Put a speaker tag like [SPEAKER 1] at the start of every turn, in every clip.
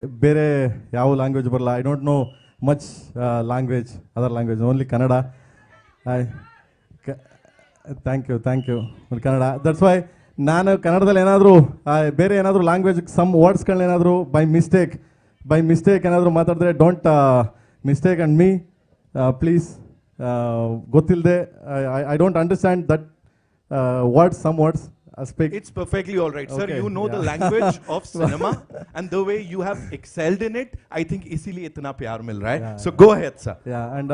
[SPEAKER 1] ಬೇರೆ ಯಾವ ಲ್ಯಾಂಗ್ವೇಜ್ ಬರಲ್ಲ. I don't know much language, other language, only Kannada. I thank you Kannada. That's why ನಾನು ಕನ್ನಡದಲ್ಲಿ ಏನಾದರೂ ಬೇರೆ ಏನಾದರೂ ಲ್ಯಾಂಗ್ವೇಜ್ ಸಮ್ ವರ್ಡ್ಸ್ಗಳನ್ನೇನಾದರೂ ಬೈ ಮಿಸ್ಟೇಕ್ ಏನಾದರೂ ಮಾತಾಡಿದ್ರೆ don't mistake and me please. ಗೊತ್ತಿಲ್ಲದೆ I don't understand that words, some words. Speak.
[SPEAKER 2] It's perfectly all right, sir.
[SPEAKER 1] Okay,
[SPEAKER 2] You know
[SPEAKER 1] yeah.
[SPEAKER 2] the language of cinema and the way you have excelled in it. I think इसीलिए इतना प्यार मिल रहा है.
[SPEAKER 1] Yeah.
[SPEAKER 2] So go ahead, sir.
[SPEAKER 1] Yeah, and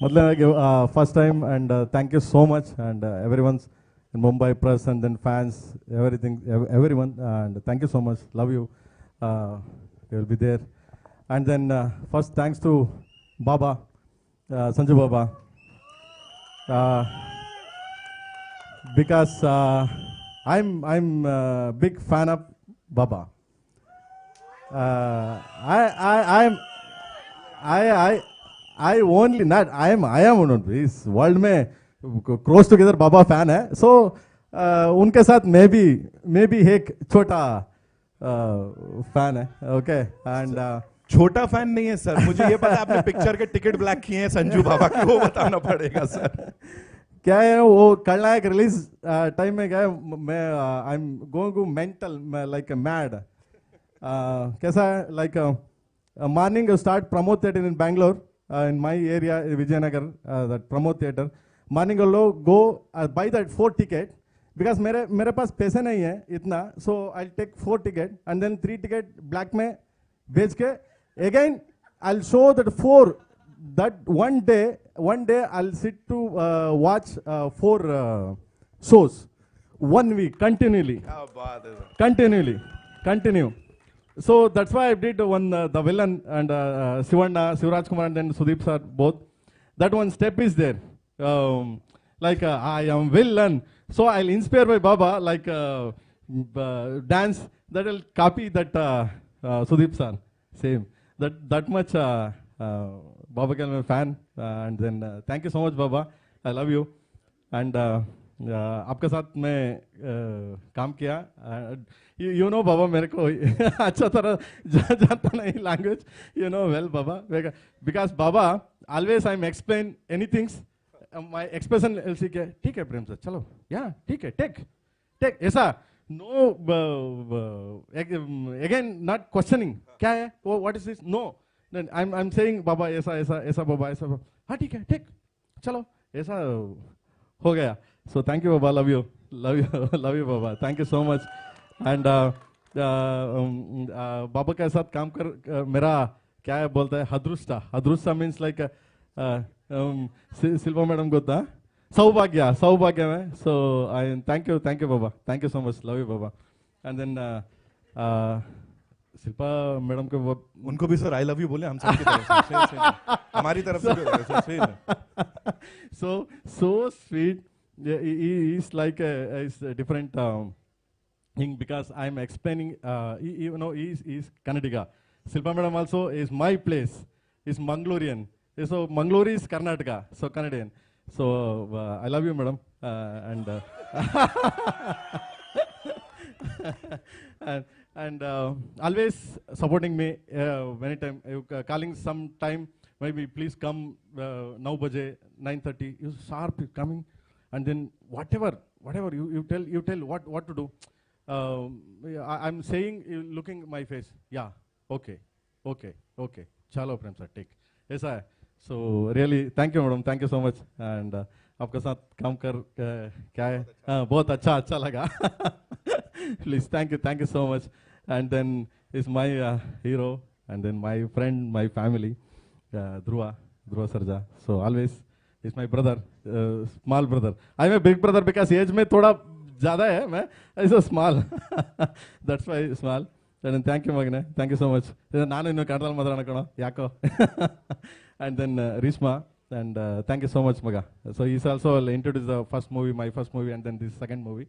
[SPEAKER 1] ಮೊದಲನೇದಾಗಿ first time and thank you so much and everyone's in Mumbai press and then fans, everyone, and thank you so much. Love you. You will be there. And then first thanks to Baba, Sanju Baba. Because I'm a big fan of Baba. I'm I only not I am not इस world में cross together बाबा fan है. सो उनके साथ मैं भी एक छोटा fan है. ओके एंड
[SPEAKER 2] छोटा फैन नहीं है सर, मुझे ये पता है आपने पिक्चर के टिकट ब्लैक किए हैं संजू बाबा को, बताना पड़ेगा सर.
[SPEAKER 1] क्या है वो खलनायक रिलीज टाइम में क्या है, मैं I am going to mental like mad. कैसा है like morning start Pramod theatre in Bangalore in my area Vijayanagar, that Pramod theater. Morning लोग go buy that 4 ticket because मेरे पास पैसे नहीं है इतना, so I'll take 4 ticket and then 3 ticket black में बेच के again I'll show that 4, that one day I'll sit to watch 4 shows 1 week continually.
[SPEAKER 2] क्या बात है.
[SPEAKER 1] Continue. So that's why I did one the villain and Sivanna, Sivaraj Kumar and then Sudeep sir both. That one step is there, like I am villain. So I'll inspire by Baba like dance that will copy that Sudeep sir. Same. That much Baba can be a fan. And then thank you so much Baba. I love you. And आपके साथ मैं काम किया. You know बाबा मेरे को अच्छा तरह जाता नहीं language, you know well Baba, because Baba always I am explain anythings my expression एलसी के ठीक है प्रेम सर चलो या ठीक है टेक ऐसा नो अगेन नॉट क्वेश्चनिंग क्या है वो what is this no I am saying Baba ऐसा बाबा ऐसा हाँ ठीक है टेक चलो ऐसा हो गया. So thank you Baba, love you Baba, thank you so much. And बाबा के साथ काम कर मेरा क्या है बोलता है हदृष्टा मीन्स लाइक शिल्पा मैडम गोता सौभाग्य में. So I thank you Baba, thank you so much, love you Baba. And then Shilpa madam को
[SPEAKER 2] उनको भी सर आई लव यू बोले हम सबकी तरफ से, हमारी तरफ से.
[SPEAKER 1] So sweet. Yeah, he's like it's a different thing because I'm explaining. You know, he's Kannadiga. Silpa madam also is my place. Is Mangalorean. So Mangalore is Karnataka. So Canadian. So I love you, madam. And and always supporting me. Anytime calling some time. Maybe please come 9 baje 9:30. You sharp coming. And then whatever you tell what to do. I'm saying, looking my face, yeah, okay, chalo prem sir take ऐसा है. So really thank you madam, thank you so much. And आपके साथ काम कर क्या है बहुत अच्छा लगा. Please thank you so much. And then is my hero and then my friend, my family, Dhruva Sarja. So always is my brother, small brother. I'm a big brother because age में थोड़ा ज़्यादा है, मैं ऐसा small. That's why small. And thank you Magne, thank you so much. ನಾನು ಇನ್ನು ಕನ್ನಡದಲ್ಲಿ ಮಾತಾಡೋಣ ಯಾಕೋ. And then Rishma, and thank you so much Maga. So he's also introduced the my first movie and then this second movie.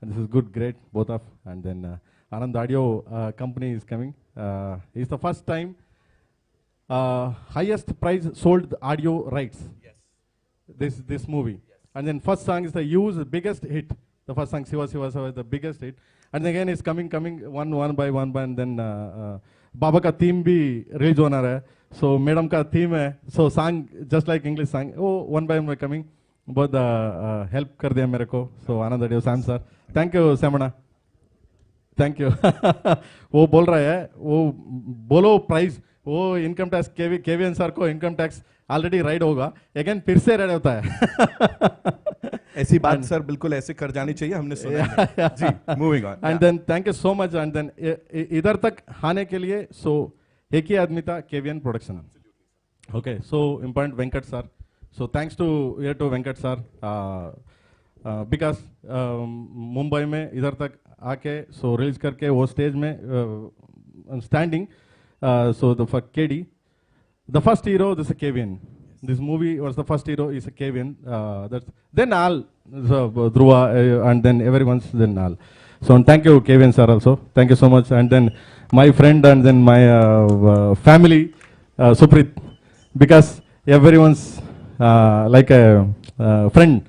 [SPEAKER 1] And this is good, great, both of. And then Anand Audio company is coming. It's the first time highest price sold audio rights. This movie. Yes. And then first song is the biggest hit. The first song Siva the biggest hit. and again it's coming one by one and then बाबा का theme भी release होना रहा है, so madam का theme है, so song just like English song, वो one by one coming, बहुत help कर दिया मेरे को, so आनंद अडियो सैम सर, थैंक यू सेमना, थैंक यू वो बोल रहा है, वो बोलो प्राइस, वो इनकम टैक्स केवीएन सर को इनकम टैक्स ऑलरेडी राइड होगा, अगेन फिर से राइड होता है
[SPEAKER 2] ऐसी बात सर बिल्कुल ऐसे कर जानी चाहिए, हमने सुना है। जी, moving on.
[SPEAKER 1] And then thank you so much, and then इधर तक आने के लिए सो एक ही आदमी था, KVN production, okay, so important Venkat sir, so thanks to Venkat sir, because Mumbai में इधर तक आके सो रिलीज करके वो स्टेज में standing, so the for KD, the first hero, this is Kevin. This movie was the first hero is a Kevin. That's then all Dhruva and then everyone's then all. So and thank you Kevin sir also. Thank you so much. And then my friend and then my family, Suprit, because everyone's like a friend.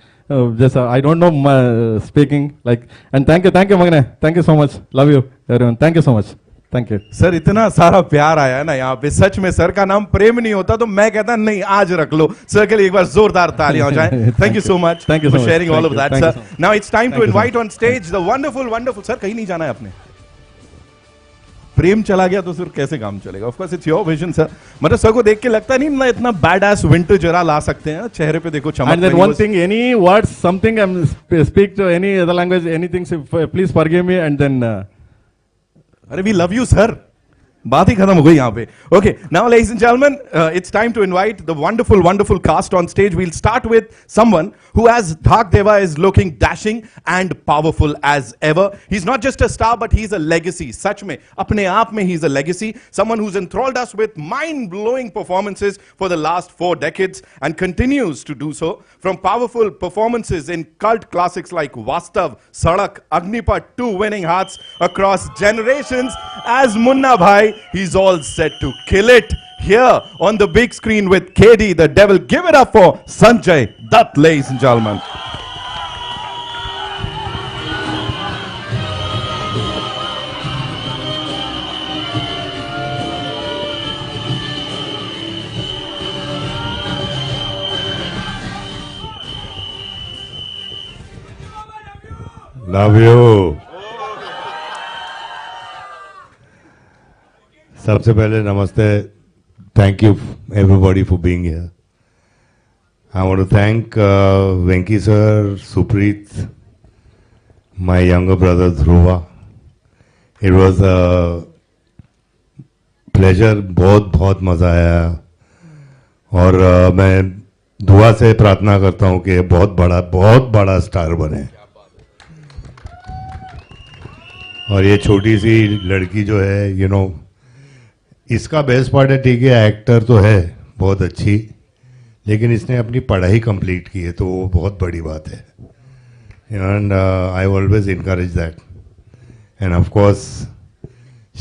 [SPEAKER 1] Just I don't know speaking like. And thank you Magne. Thank you so much. Love you everyone. Thank you so much. Thank you
[SPEAKER 2] sir, इतना सारा प्यार आया है ना यहाँ पे, सच में sir का नाम प्रेम नहीं होता तो मैं कहता नहीं आज रख लो। सर के लिए एक बार जोरदार तालियां हो जाएं। Thank you so much for sharing all of that sir. Now it's time to invite on stage the wonderful sir, कहीं नहीं जाना है आपने, प्रेम चला गया तो फिर कैसे काम चलेगा? Of course it's your vision sir. मतलब सर को देख के लगता नहीं ना इतना बैड एस विंटर जरा ला सकते हैं, चेहरे पे देखो चमक।
[SPEAKER 1] And then one thing, any words something I am speak to any other language anything, please forgive me. And then
[SPEAKER 2] अरे वी लव यू सर, बात ही खत्म हो गई यहाँ पे। Okay, now ladies and gentleman, it's time to invite the wonderful cast on stage. We'll start with someone who as Dhak Deva is looking dashing and powerful as ever. He's not just a star but he's a legacy. Sach mein apne aap mein he's a legacy, someone who's enthralled us with mind-blowing performances for the last 4 decades and continues to do so, from powerful performances in cult classics like Vastav, Sadak, Agnipat, 2 winning hearts across generations. As Munna Bhai, he's all set to kill it here on the big screen with KD the Devil. Give it up for Sanjay Dutt, ladies and gentlemen.
[SPEAKER 3] Love you. सबसे पहले नमस्ते. Thank you everybody for being here. I want to thank Venki sir, Suprit, my younger brother Dhruva. It was a pleasure, बहुत मजा आया और मैं दुआ से प्रार्थना करता हूँ कि बहुत बड़ा स्टार बने। और ये छोटी सी लड़की जो है, you know, इसका बेस्ट पार्ट है, ठीक है एक्टर तो है बहुत अच्छी, लेकिन इसने अपनी पढ़ाई कंप्लीट की है तो वो बहुत बड़ी बात है। And I always encourage that. And of course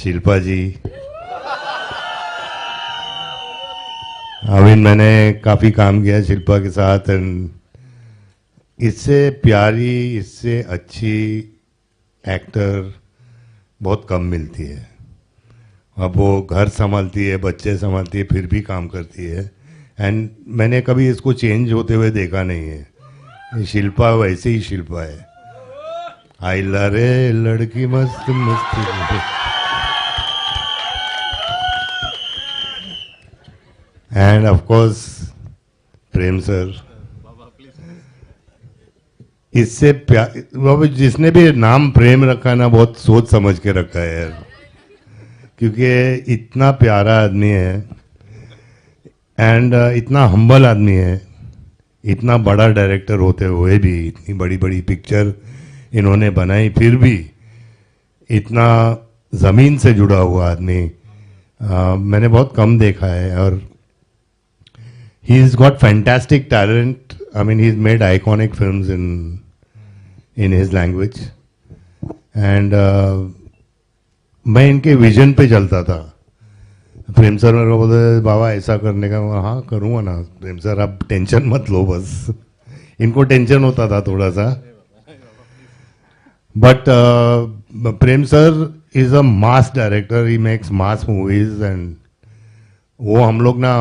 [SPEAKER 3] Shilpa ji, I mean मैंने काफ़ी काम किया शिल्पा के साथ, एंड इससे प्यारी, इससे अच्छी एक्टर बहुत कम मिलती है। अब वो घर संभालती है, बच्चे संभालती है, फिर भी काम करती है, एंड मैंने कभी इसको चेंज होते हुए देखा नहीं है। शिल्पा वैसे ही शिल्पा है। आई रे लड़की मस्त मस्त। And of course Prem sir, इससे प्यार, जिसने भी नाम प्रेम रखा ना बहुत सोच समझ के रखा है यार, क्योंकि इतना प्यारा आदमी है एंड इतना हम्बल आदमी है। इतना बड़ा डायरेक्टर होते हुए भी इतनी बड़ी बड़ी पिक्चर इन्होंने बनाई, फिर भी इतना ज़मीन से जुड़ा हुआ आदमी मैंने बहुत कम देखा है। और he is got fantastic talent. I mean he is made iconic films in his language, and मैं इनके विजन पे चलता था। प्रेम सर मेरे को बोलते बाबा ऐसा करने का, हाँ करूँगा ना प्रेम सर, आप टेंशन मत लो बस। इनको टेंशन होता था थोड़ा सा, but Prem sir is a mass director, he makes mass movies and वो हम लोग ना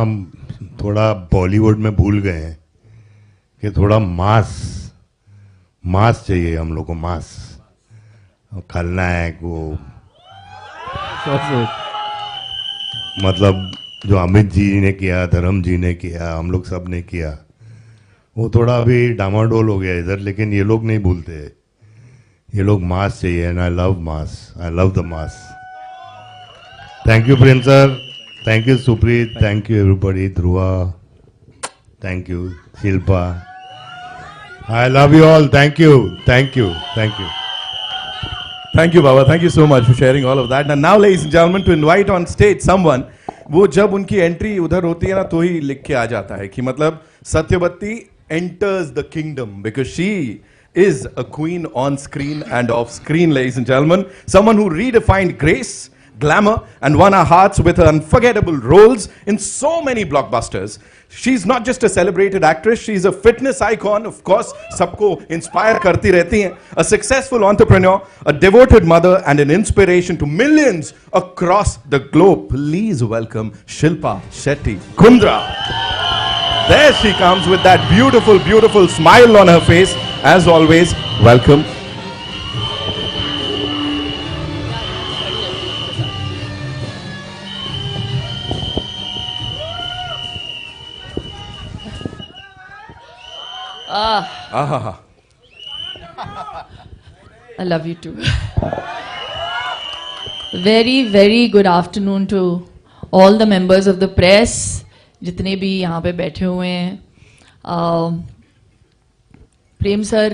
[SPEAKER 3] थोड़ा बॉलीवुड में भूल गए हैं कि थोड़ा मास मास चाहिए हम लोग को, मास खलनायक वो मतलब जो अमित जी ने किया, धर्म जी ने किया, हम लोग सब ने किया, वो थोड़ा अभी डामाडोल हो गया इधर, लेकिन ये लोग नहीं भूलते, ये लोग मास चाहिए and I love mass, I love the mass. Thank you Prem sir, thank you Supreet, thank you everybody, Dhruva, thank you Shilpa, I love you all, thank you, thank you, thank you.
[SPEAKER 2] Thank you, Baba. Thank you so much for sharing all of that. And now, ladies and gentlemen, to invite on stage someone, वो जब उनकी entry उधर होती है ना तो ही लिख के आ जाता है कि मतलब Satyavati enters the kingdom because she is a queen on screen and off screen, ladies and gentlemen. Someone who redefined grace, glamour, and won our hearts with her unforgettable roles in so many blockbusters. She's not just a celebrated actress, she's a fitness icon, of course, सबको inspire करती रहती हैं. A successful entrepreneur, a devoted mother, and an inspiration to millions across the globe. Please welcome Shilpa Shetty Kundra. There she comes with that beautiful, beautiful smile on her face. As always, welcome.
[SPEAKER 4] I love you too. Very, very good afternoon to all the members of the press, जितने भी यहाँ पे बैठे हुए हैं. Prem sir,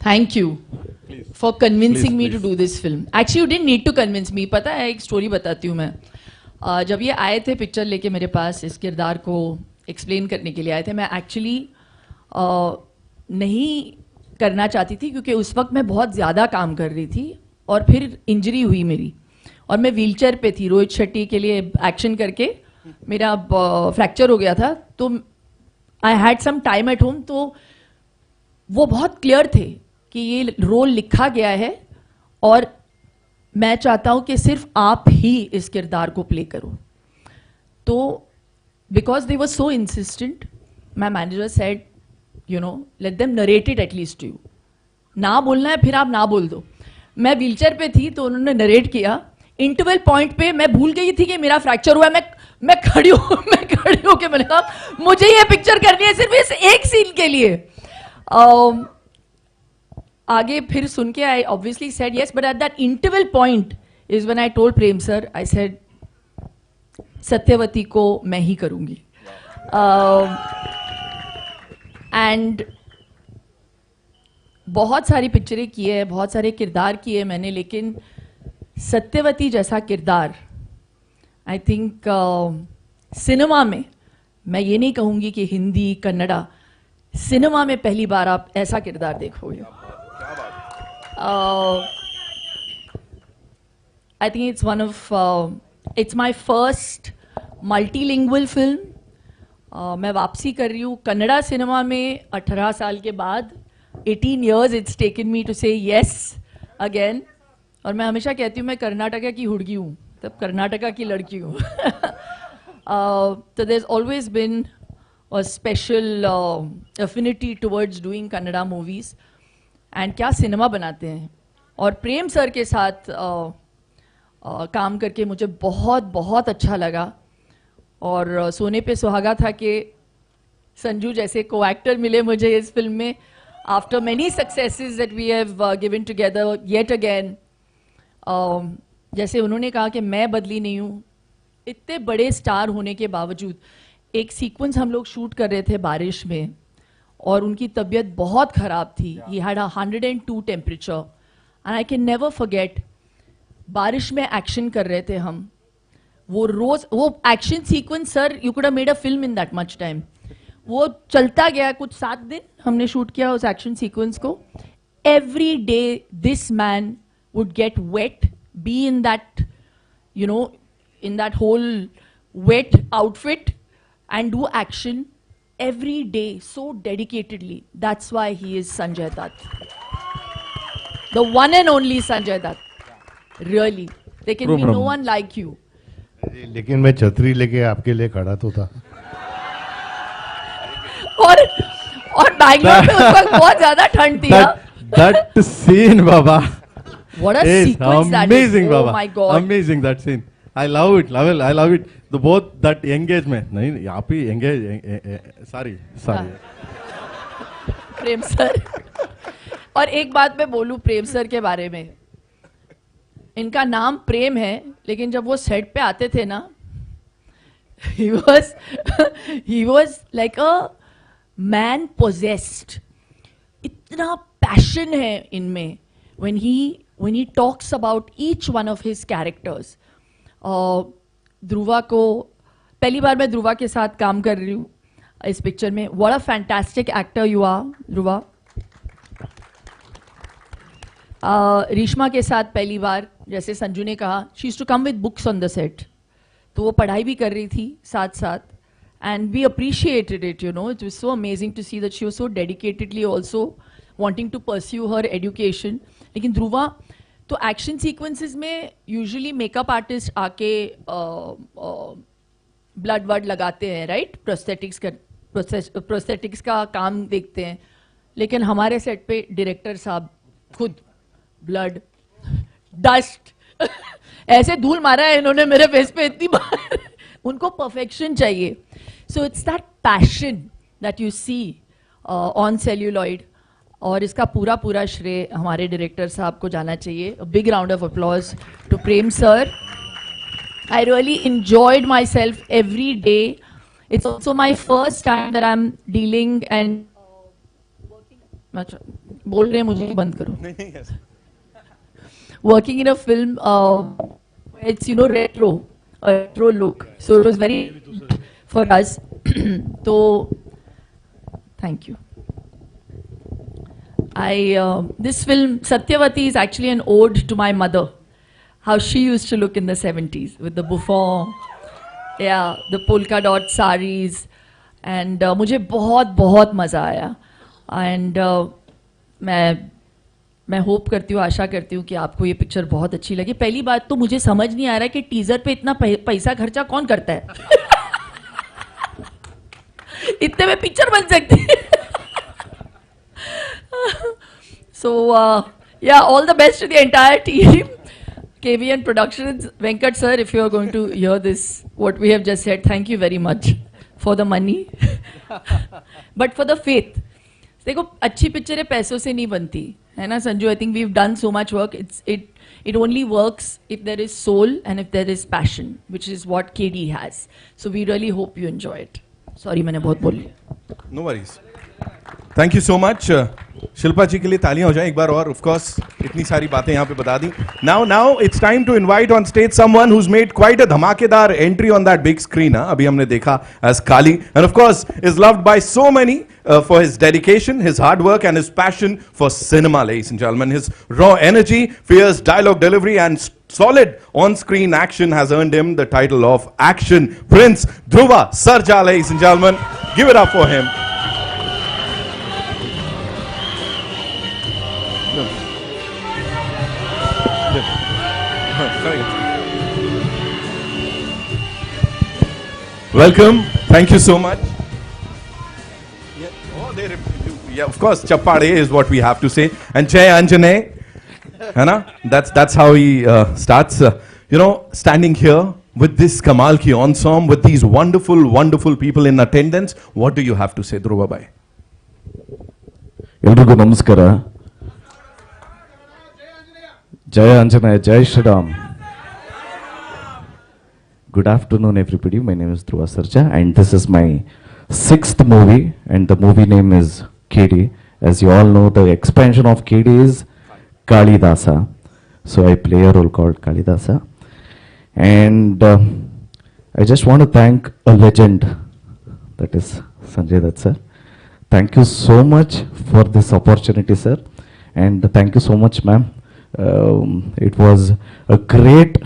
[SPEAKER 4] thank you for convincing me to do this film. Actually, you didn't need to convince me. पता है, एक स्टोरी बताती हूँ मैं. जब ये आए थे पिक्चर लेके मेरे पास, इस किरदार को एक्सप्लेन करने के लिए आए थे, मैं एक्चुअली नहीं करना चाहती थी क्योंकि उस वक्त मैं बहुत ज़्यादा काम कर रही थी और फिर इंजरी हुई मेरी और मैं व्हीलचेयर पे थी. रोहित शेट्टी के लिए एक्शन करके मेरा फ्रैक्चर हो गया था, तो I had some time at home. तो वो बहुत क्लियर थे कि ये रोल लिखा गया है और मैं चाहता हूँ कि सिर्फ आप ही इस किरदार को प्ले करो. तो because they were so insistent, my manager said, you know, let them narrate it at least to you. ना बोलना है फिर आप ना बोल दो. मैं व्हीलचेयर पे थी तो उन्होंने नरेट किया. इंटरवल पॉइंट पे मैं भूल गई थी कि मेरा फ्रैक्चर हुआ है. मैं खड़ी हूँ कि मैंने कहा मुझे ये पिक्चर करनी है सिर्फ इस एक सीन के लिए. आगे फिर सुन के I obviously said yes, but at that interval point is when I told Prem sir, I said Satyavati को मैं ही करूँगी. एंड बहुत सारी पिक्चरें की है, बहुत सारे किरदार किए मैंने, लेकिन सत्यवती जैसा किरदार आई थिंक सिनेमा में, मैं ये नहीं कहूँगी कि हिंदी कन्नड़ा, सिनेमा में पहली बार आप ऐसा किरदार देखोगे. I think it's one of it's my first multilingual film. मैं वापसी कर रही हूँ कन्नड़ा सिनेमा में 18 साल के बाद. 18 years it's taken me to say yes again. और मैं हमेशा कहती हूँ मैं कर्नाटका की हुड़गी हूँ, तब कर्नाटका की लड़की हूँ. So there's always been a special affinity towards doing Kannada movies. And क्या सिनेमा बनाते हैं. और प्रेम सर के साथ काम करके मुझे बहुत बहुत अच्छा लगा. और सोने पे सुहागा था कि संजू जैसे को एक्टर मिले मुझे इस फिल्म में. After many successes that we have given together yet again. जैसे उन्होंने कहा कि मैं बदली नहीं हूँ, इतने बड़े स्टार होने के बावजूद. एक सीक्वेंस हम लोग शूट कर रहे थे बारिश में और उनकी तबीयत बहुत ख़राब थी. He had 102 temperature and I can never forget. बारिश में एक्शन कर रहे थे हम. वो रोज वो action sequence sir, you could have made a film in that much time. वो चलता गया, कुछ 7 दिन हमने शूट किया उस एक्शन सीक्वेंस को. Every day this man would get wet, be in that you know in that whole wet outfit and do action every day so dedicatedly. That's why he is Sanjay Dutt, the one and only Sanjay Dutt. Really. There can
[SPEAKER 1] True,
[SPEAKER 4] be no
[SPEAKER 1] Brahma.
[SPEAKER 4] one like you.
[SPEAKER 3] लेकिन मैं छतरी लेके आपके लिए खड़ा तो था.
[SPEAKER 4] और बैंगलोर में उस वक्त बहुत ज्यादा ठंड थी.
[SPEAKER 1] That scene, Baba,
[SPEAKER 4] What a
[SPEAKER 1] is
[SPEAKER 4] sequence that is.
[SPEAKER 1] amazing,
[SPEAKER 4] Oh
[SPEAKER 1] Baba.
[SPEAKER 4] my God.
[SPEAKER 1] Amazing that scene. I love it, I love it. The both that engagement. नहीं, यहाँ पे engage. Sorry.
[SPEAKER 4] प्रेम सर. और एक बात मैं बोलूं प्रेम सर के बारे में. इनका नाम प्रेम है, लेकिन जब वो सेट पे आते थे ना, he was like a man possessed. इतना पैशन है इनमें when he talks about each one of his characters. Dhruva को पहली बार मैं ध्रुवा के साथ काम कर रही हूँ इस पिक्चर में. What a fantastic actor you are, Dhruva. Reshma के साथ पहली बार, जैसे संजू ने कहा, she used to come with books on the set, तो वो पढ़ाई भी कर रही थी साथ साथ. And we appreciated it, you know. It was so amazing to see that she was so dedicatedly also wanting to pursue her education. लेकिन ध्रुवा तो एक्शन सीक्वेंसेस में यूजुअली मेकअप आर्टिस्ट आके ब्लड वर्ड लगाते हैं, राइट. प्रोस्थेटिक्स का काम देखते हैं. लेकिन हमारे सेट पे डायरेक्टर साहब खुद ब्लड, डस्ट ऐसे धूल मारा है इन्होंने मेरे फेस पे इतनी बार. उनको परफेक्शन चाहिए. So it's that passion that you see on celluloid. और इसका पूरा श्रेय हमारे डायरेक्टर साहब को जाना चाहिए. Big round of applause to Prem sir. I really enjoyed myself every day. It's also my first time that I'm dealing and बोल रहे हैं मुझे बंद करो. Working in a film, it's retro look. So it was very for us. So thank you. This film Satyavati is actually an ode to my mother. How she used to look in the 70s with the bouffant, the polka dot saris, and मुझे बहुत मज़ा आया. And मैं hope करती हूँ, आशा करती हूँ कि आपको ये पिक्चर बहुत अच्छी लगी. पहली बात तो मुझे समझ नहीं आ रहा है कि टीजर पे इतना पैसा खर्चा कौन करता है. इतने में पिक्चर बन सकती है. So all the best to the entire team. KVN Productions, Venkat sir, if you are going to hear this, what we have just said, thank you very much for the money, but for the faith. देखो अच्छी पिक्चरें पैसों से नहीं बनती है ना Sanju. I think we've done so much work. It only works if there is soul and if there is passion, which is what KD has. So we really hope you enjoy it. Sorry मैंने बहुत बोल लिया.
[SPEAKER 2] No worries. Thank you so much. Shilpa जी के लिए तालियां हो जाए एक बार और. Of course, इतनी सारी बातें यहाँ पे बता दी. Now it's time to invite on stage someone who's made quite a धमाकेदार entry on that big screen. अभी हमने देखा as Kali, and of course is loved by so many for his dedication, his hard work, and his passion for cinema, ladies and gentlemen. His raw energy, fierce dialogue delivery, and solid on-screen action has earned him the title of Action Prince. Dhruva Sarja, ladies and gentlemen, give it up for him. Welcome. Thank you so much. Yeah, of course, Chappade is what we have to say. And Jay Anjane, है ना? That's how he starts. Standing here with this Kamal ki ensemble, with these wonderful people in attendance. What do you have to say, Dhruva bhai?
[SPEAKER 5] ಎಲ್ರಿಗೂ ನಮಸ್ಕಾರ. ಜಯ ಆಂಜನೇಯ, ಜೈ Shriram. Good afternoon, everybody. My name is Dhruva Sarja, and this is my 6th movie, and the movie name is KD. As you all know, the expansion of KD is Kalidasa. So I play a role called Kalidasa. And I just want to thank a legend, that is Sanjay Dutt sir. Thank you so much for this opportunity, sir. And thank you so much, ma'am. It was a great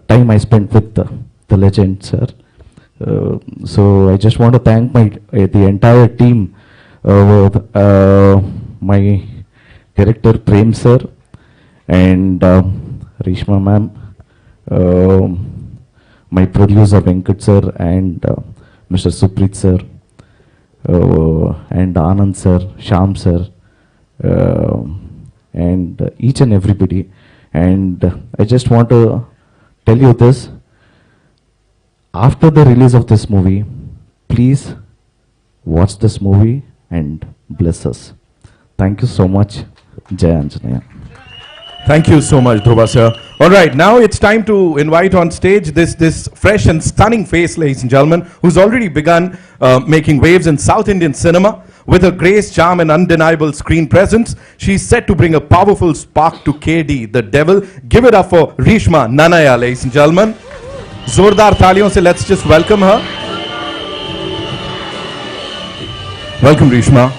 [SPEAKER 5] time I spent with the legend, sir. So I just want to thank the entire team, my director Prem sir, and Reshma ma'am, my producer Venkat sir, and Mr. Suprit sir, and Anand sir, Sham sir, and each and everybody. And I just want to tell you this. After the release of this movie, please watch this movie and bless us. Thank you so much. Jai Anjaneya.
[SPEAKER 2] Thank you so much, Dhruva sir. All right, now it's time to invite on stage this fresh and stunning face, ladies and gentlemen, who's already begun making waves in South Indian cinema. With her grace, charm, and undeniable screen presence, she's set to bring a powerful spark to KD, the devil. Give it up for Reshma Nanaya, ladies and gentlemen. Zordar taaliyon se let's just welcome her. Welcome, Reshma.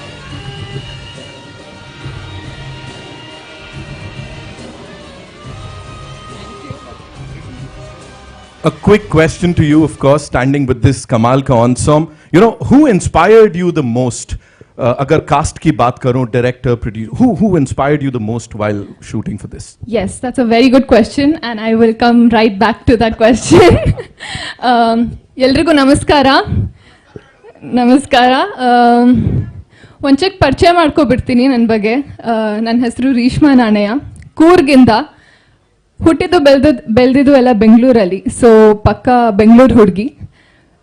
[SPEAKER 2] A quick question to you, of course, standing with this Kamal ka ensemble. You know, who inspired you the most? Agar cast ki baat karon, director, producer, who inspired you the most while shooting for this?
[SPEAKER 6] Yes, that's a very good question, and I will come right back to that question. Eldrigu namaskara. ಒಂಚಕ್ ಪರಿಚಯ ಮಾಡ್ಕೊಬಿಡ್ತೀನಿ ನನ್ನ ಬಗ್ಗೆ. ನನ್ನ ಹೆಸರು ರೇಷ್ಮಾ ನಾಣಯ್ಯ, ಕೂರ್ಗಿಂದ. ಹುಟ್ಟಿದ್ದು ಬೆಳೆದಿದ್ದು ಎಲ್ಲ ಬೆಂಗಳೂರಲ್ಲಿ, सो पक्का बेंगलुरु हुडगी.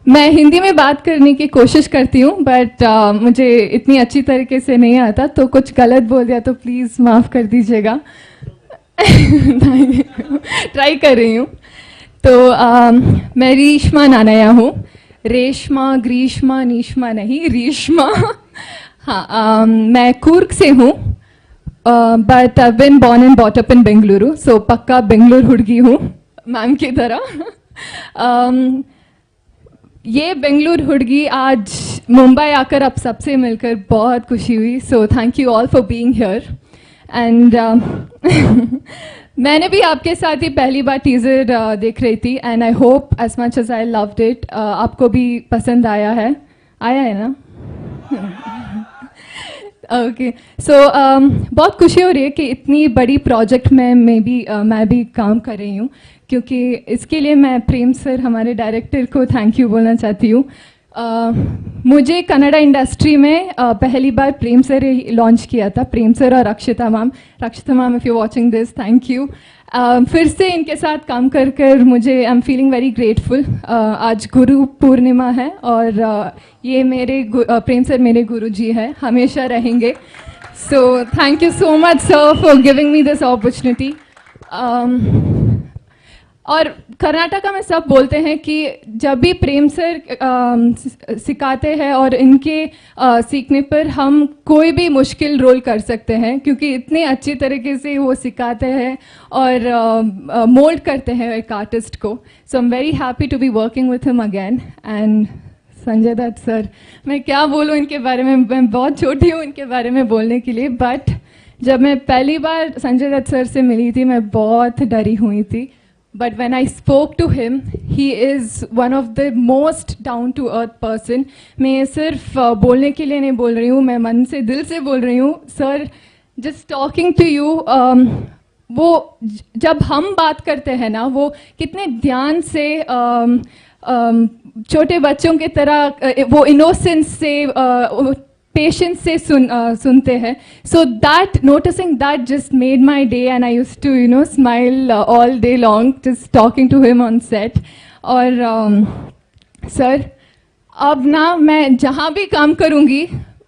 [SPEAKER 6] मैं हिंदी में बात करने की कोशिश करती हूँ, बट मुझे इतनी अच्छी तरीके से नहीं आता, तो कुछ गलत बोल दिया तो प्लीज़ माफ़ कर दीजिएगा. ट्राई कर रही हूँ. तो मैं रेशमा नानया हूँ. रेशमा, ग्रीष्मा, नीशमा नहीं, रेशमा. हाँ, मैं कूर्ग से हूँ, but I been born and brought up in Bengaluru, so पक्का बेंगलुरु हुडगी हूँ मैम की तरह. ये बेंगलुरु हुडगी आज मुंबई आकर आप सबसे मिलकर बहुत खुशी हुई, सो thank you all for being here. And मैंने भी आपके साथ ही पहली बार टीज़र देख रही थी, and I hope as much as I loved it, आपको भी पसंद आया है ना? ओके, सो बहुत खुशी हो रही है कि इतनी बड़ी प्रोजेक्ट में मैं भी काम कर रही हूँ, क्योंकि इसके लिए मैं प्रेम सर, हमारे डायरेक्टर को थैंक यू बोलना चाहती हूँ. मुझे कन्नड़ा इंडस्ट्री में पहली बार प्रेम सर लॉन्च किया था, प्रेम सर और रक्षिता ma'am. If you watching this, thank you. फिर से इनके साथ काम कर मुझे I am feeling very grateful. आज गुरु पूर्णिमा है, और ये मेरे प्रेम सर मेरे गुरु जी है, हमेशा रहेंगे. सो thank you so much sir for giving me this opportunity. और कर्नाटका में सब बोलते हैं कि जब भी प्रेम सर सिखाते हैं, और इनके सीखने पर हम कोई भी मुश्किल रोल कर सकते हैं, क्योंकि इतने अच्छी तरीके से वो सिखाते हैं और मोल्ड करते हैं एक आर्टिस्ट को. So I am very happy to be working with him again. And Sanjay Dutt sir, मैं क्या बोलूँ इनके बारे में, मैं बहुत छोटी हूँ इनके बारे में बोलने के लिए, बट जब मैं पहली बार संजय दत्त सर से मिली थी, मैं बहुत डरी हुई थी. But when I spoke to him, he is one of the most down to earth person. मैं सिर्फ बोलने के लिए नहीं बोल रही हूँ, मैं मन से दिल से बोल रही हूँ. Sir, just talking to you, वो जब हम बात करते हैं ना, वो कितने ध्यान से छोटे बच्चों की तरह वो इनोसेंस से पेशेंस से सुनते हैं. So that noticing that just made my day, and I used to smile all day long just talking to him on set. और सर, अब ना मैं जहाँ भी काम करूँगी,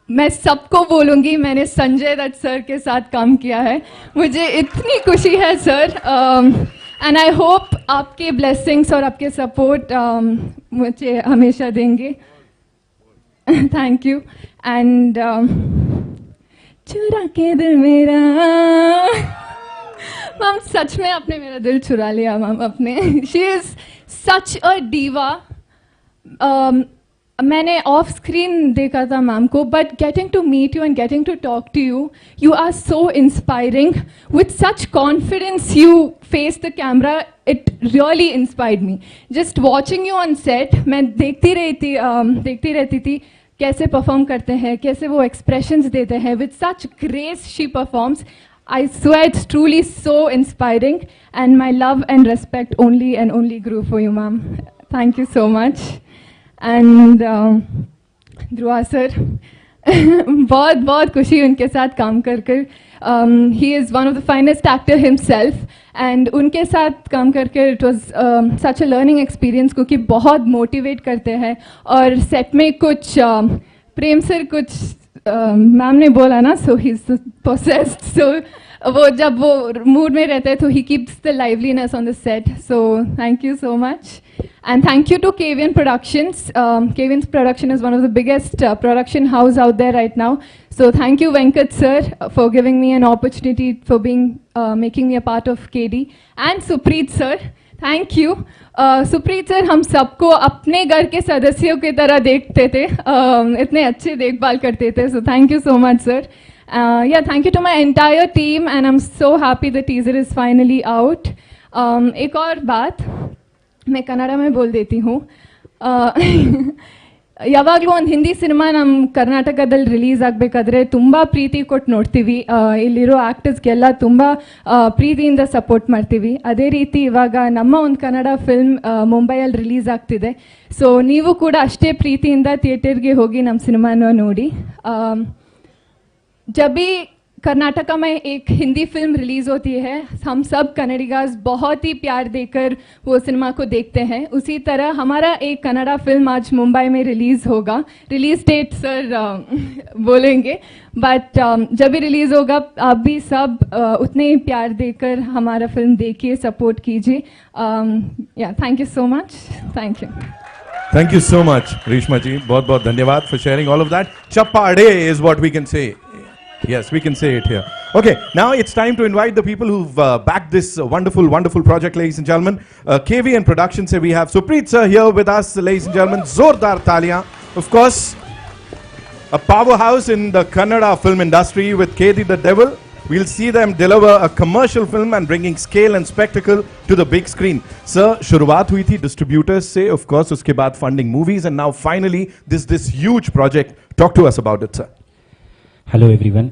[SPEAKER 6] मैं सबको बोलूँगी मैंने संजय दत्त सर के साथ काम किया है. मुझे इतनी खुशी है सर, एंड आई होप आपके ब्लेसिंग्स और आपके सपोर्ट मुझे हमेशा देंगे. Thank you. एंड चुरा के दिल मेरा, मैम सच में आपने मेरा दिल चुरा लिया मैम अपने. She is such a diva. मैंने ऑफ स्क्रीन देखा था मैम को, but getting to meet you and getting to talk to you, you are so inspiring. With such confidence you face the camera, it really inspired me. Just watching you on set, मैं देखती रहती थी कैसे perform करते हैं, कैसे वो expressions देते हैं. With such grace she performs. I swear it's truly so inspiring, and my love and respect only and only grew for you, ma'am. Thank you so much. And Dhruva sir बहुत बहुत खुशी उनके साथ काम कर he is one of the finest actor himself and उनके साथ काम करके it was such a learning experience क्योंकि बहुत मोटिवेट करते हैं और सेट में कुछ प्रेम सर कुछ मैम ने बोला ना सो ही इज पोसेस्ड सो वो जब वो मूड में रहते हैं तो he keeps the liveliness on the set so thank you so much. And thank you to KVN Productions. KVN's production is one of the biggest production house out there right now. So thank you Venkat sir for giving me an opportunity for being making me a part of KD. And Supreet sir, thank you. Supreet sir हम सबको अपने घर के सदस्यों की तरह देखते थे इतने अच्छे देखभाल करते थे so thank you so much sir या thank you to my entire team and I am so happy the teaser is finally out एक और बात मैं कन्नड़ में बोल देती हूँ ಯಾವಾಗಲೂ ಒಂದು ಹಿಂದಿ ಸಿನಿಮಾ ನಮ್ಮ ಕರ್ನಾಟಕದಲ್ಲಿ ರಿಲೀಸ್ ಆಗಬೇಕಾದ್ರೆ ತುಂಬ ಪ್ರೀತಿ ಕೊಟ್ಟು ನೋಡ್ತೀವಿ ಇಲ್ಲಿರೋ ಆ್ಯಕ್ಟರ್ಸ್ಗೆಲ್ಲ ತುಂಬ ಪ್ರೀತಿಯಿಂದ ಸಪೋರ್ಟ್ ಮಾಡ್ತೀವಿ ಅದೇ ರೀತಿ ಇವಾಗ ನಮ್ಮ ಒಂದು ಕನ್ನಡ ಫಿಲ್ಮ್ ಮುಂಬೈಯಲ್ಲಿ ರಿಲೀಸ್ ಆಗ್ತಿದೆ ಸೊ ನೀವು ಕೂಡ ಅಷ್ಟೇ ಪ್ರೀತಿಯಿಂದ ಥಿಯೇಟರ್ಗೆ ಹೋಗಿ ನಮ್ಮ ಸಿನಿಮಾನ ನೋಡಿ जब भी कर्नाटका में एक हिंदी फिल्म रिलीज़ होती है हम सब कन्नडिगास बहुत ही प्यार देकर वो सिनेमा को देखते हैं उसी तरह हमारा एक कन्नड़ा फिल्म आज मुंबई में रिलीज़ होगा रिलीज़ डेट सर बोलेंगे बट जब भी रिलीज़ होगा आप भी सब उतने ही प्यार देकर हमारा फिल्म देखिए सपोर्ट कीजिए या thank you so much thank you
[SPEAKER 2] Thank you so much, Reshma ji. बहुत बहुत धन्यवाद for sharing all of that. Chappade is what we can say. Yes, we can say it here. Okay, now it's time to invite the people who've backed this wonderful, wonderful project, ladies and gentlemen. KVN Productions, we have Supreet sir here with us, ladies and gentlemen. Zordar Taliyan. Of course, a powerhouse in the Kannada film industry with KD the Devil. We'll see them deliver a commercial film and bringing scale and spectacle to the big screen. Sir, शुरुआत हुई थी distributors से, of course, उसके बाद funding movies, and now finally this huge project. Talk to us about it, sir.
[SPEAKER 7] Hello everyone.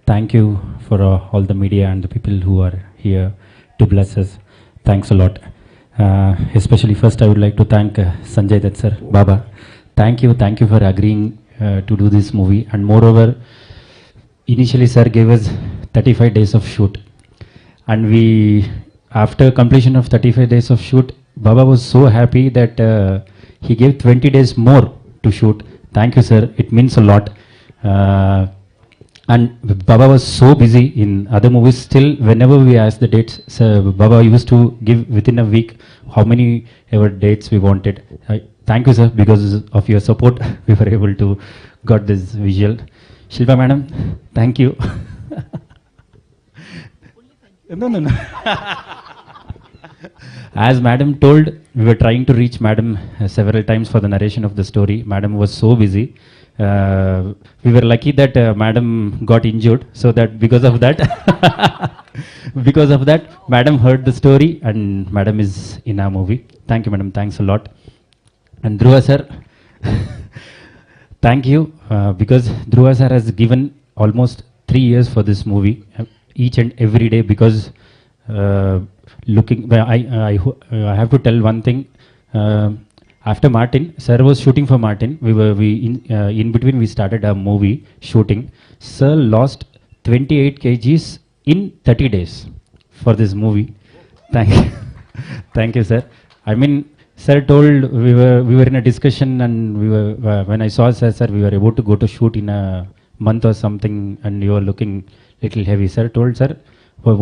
[SPEAKER 7] Thank you for all the media and the people who are here to bless us. Thanks a lot. Especially first I would like to thank Sanjay Dutt sir, Baba. Thank you for agreeing to do this movie, and moreover initially sir gave us 35 days of shoot, and we after completion of 35 days of shoot Baba was so happy that he gave 20 days more to shoot. Thank you sir, it means a lot. And Baba was so busy in other movies. Still, whenever we asked the dates, sir, Baba used to give within a week how many ever dates we wanted. Thank you, sir, because of your support, we were able to got this visual. Shilpa madam, thank you. No. As madam told, we were trying to reach madam several times for the narration of the story. Madam was so busy. We were lucky that madam got injured, so that because of that madam heard the story and madam is in our movie. Thank you madam, thanks a lot. And Dhruva sir, thank you because Dhruva sir has given almost 3 years for this movie, each and every day, because I have to tell one thing. After Martin, sir was shooting for Martin. In between we started a movie shooting. Sir lost 28 kgs in 30 days for this movie. Thank you, sir. I mean, sir told we were in a discussion, and when I saw sir, we were about to go to shoot in a month or something, and you were looking little heavy. Sir told sir,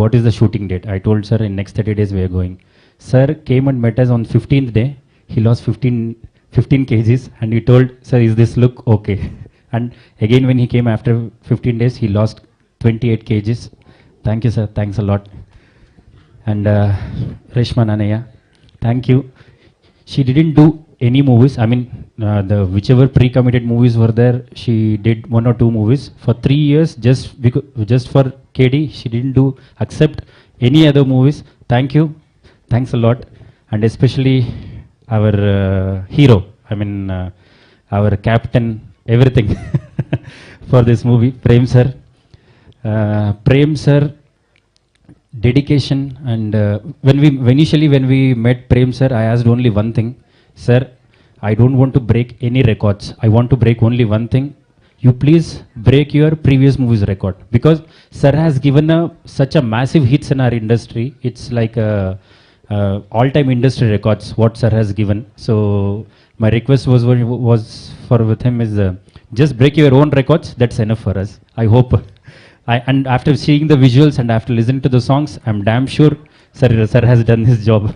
[SPEAKER 7] what is the shooting date? I told sir in next 30 days we are going. Sir came and met us on 15th day. He lost 15 kgs, and he told, sir, is this look okay? And again when he came after 15 days, he lost 28 kgs. Thank you, sir. Thanks a lot. And Reshma Nanaya, thank you. She didn't do any movies. I mean, the whichever pre-committed movies were there, she did 1 or 2 movies for 3 years. Just for KD, she didn't do accept any other movies. Thank you. Thanks a lot. And especially our hero, I mean our captain, everything for this movie, Prem sir. Prem sir, dedication, and when we met Prem sir, I asked only one thing, sir, I don't want to break any records. I want to break only one thing. You please break your previous movies record, because sir has given such a massive hits in our industry. It's like all-time industry records what sir has given. So my request was for with him is just break your own records. That's enough for us. I hope. And after seeing the visuals and after listening to the songs, I'm damn sure sir has done his job.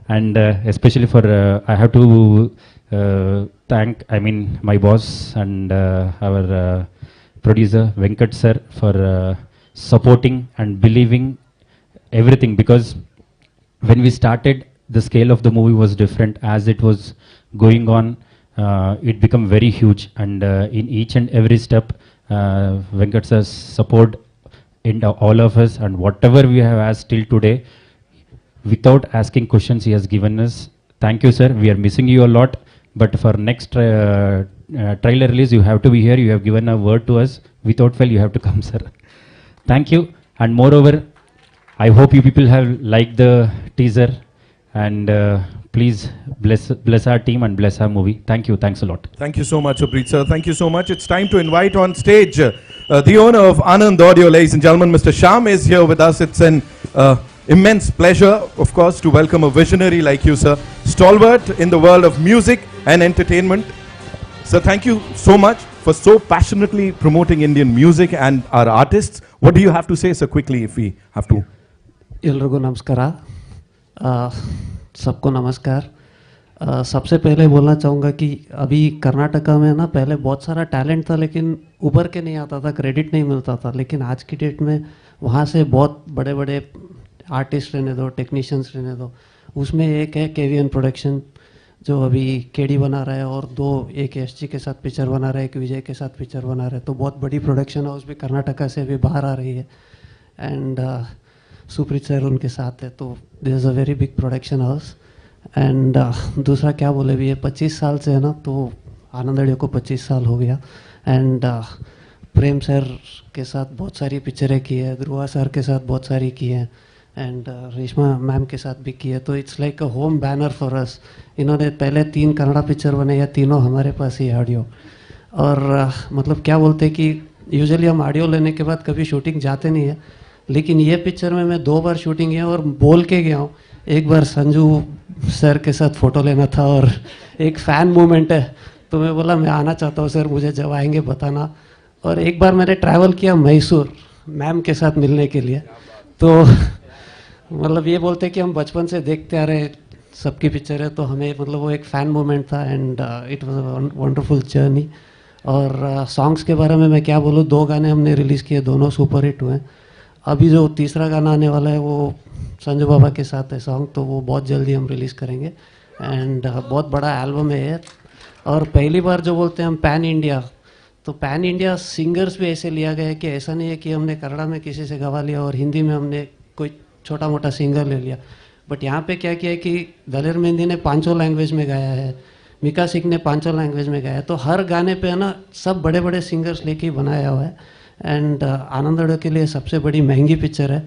[SPEAKER 7] And especially for I have to thank my boss and our producer Venkat sir for supporting and believing everything, because when we started, the scale of the movie was different. As it was going on, it became very huge, and in each and every step, Venkat sir's support in all of us, and whatever we have asked till today, without asking questions, he has given us. Thank you, sir. We are missing you a lot, but for next trailer release, you have to be here. You have given a word to us. Without fail, you have to come, sir. Thank you. And moreover, I hope you people have liked the teaser, and please bless our team and bless our movie. Thank you. Thanks a lot.
[SPEAKER 2] Thank you so much, Abreet sir. Thank you so much. It's time to invite on stage the owner of Anand Audio, ladies and gentlemen. Mr. Shyam is here with us. It's an immense pleasure, of course, to welcome a visionary like you, sir. Stalwart in the world of music and entertainment. Sir, thank you so much for so passionately promoting Indian music and our artists. What do you have to say, sir, quickly, if we have to?
[SPEAKER 8] ಎಲ್ರಿಗೂ ನಮಸ್ಕಾರ सबको नमस्कार सबसे पहले बोलना चाहूँगा कि अभी कर्नाटका में ना पहले बहुत सारा टैलेंट था, लेकिन उभर के नहीं आता था, क्रेडिट नहीं मिलता था। लेकिन आज की डेट में वहाँ से बहुत बड़े बड़े आर्टिस्ट रहने दो, टेक्नीशियंस रहने दो। उसमें एक है केवीएन प्रोडक्शन जो अभी केडी बना रहा है, और एक एसजी के साथ पिक्चर बना रहा है, एक विजय के साथ पिक्चर बना रहा है। तो बहुत बड़ी प्रोडक्शन हाउस भी कर्नाटका से अभी बाहर आ रही है, एंड सुप्रीत सर उनके साथ है। तो this is a very big production house. And दूसरा क्या बोले भी, ये 25 साल से है ना, तो आनंद ऑडियो को 25 साल हो गया। एंड प्रेम सर के साथ बहुत सारी पिक्चरें की है, ध्रुवा सर के साथ बहुत सारी की है, एंड रेशमा मैम के साथ भी की है। तो it's like a home banner for us. इन्होंने पहले 3 कन्नड़ा पिक्चर बनाए हैं, तीनों हमारे पास ही ऑडियो। और मतलब क्या बोलते हैं कि यूजुअली हम ऑडियो लेने के बाद कभी शूटिंग जाते नहीं है, लेकिन ये पिक्चर में मैं 2 बार शूटिंग है और बोल के गया हूँ। एक बार संजू सर के साथ फ़ोटो लेना था और एक फ़ैन मूवमेंट है, तो मैं बोला मैं आना चाहता हूँ सर, मुझे जब आएंगे बताना। और एक बार मैंने ट्रैवल किया मैसूर मैम के साथ मिलने के लिए। तो मतलब ये बोलते कि हम बचपन से देखते आ रहे सबकी पिक्चर है, तो हमें मतलब वो एक फ़ैन मूवमेंट था, and it was a wonderful journey. और सॉन्ग्स के बारे में मैं क्या बोलूँ, 2 गाने हमने रिलीज़ किए, दोनों सुपर हिट हुए। अभी जो तीसरा गाना आने वाला है वो संजू बाबा के साथ है सॉन्ग, तो वो बहुत जल्दी हम रिलीज़ करेंगे। एंड बहुत बड़ा एल्बम है ये। और पहली बार जो बोलते हैं हम पैन इंडिया, तो पैन इंडिया सिंगर्स भी ऐसे लिया गया है कि ऐसा नहीं है कि हमने कन्नड़ा में किसी से गवा लिया और हिंदी में हमने कोई छोटा मोटा सिंगर ले लिया। बट यहाँ पे क्या किया है कि दलेर मेहंदी ने 5 लैंग्वेज में गाया है, मिका सिंह ने 5 लैंग्वेज में गाया है। तो हर गाने पे है ना सब बड़े बड़े सिंगर्स लेके ही बनाया हुआ है। एंड आनंद ऑडियो के लिए सबसे बड़ी महंगी पिक्चर है,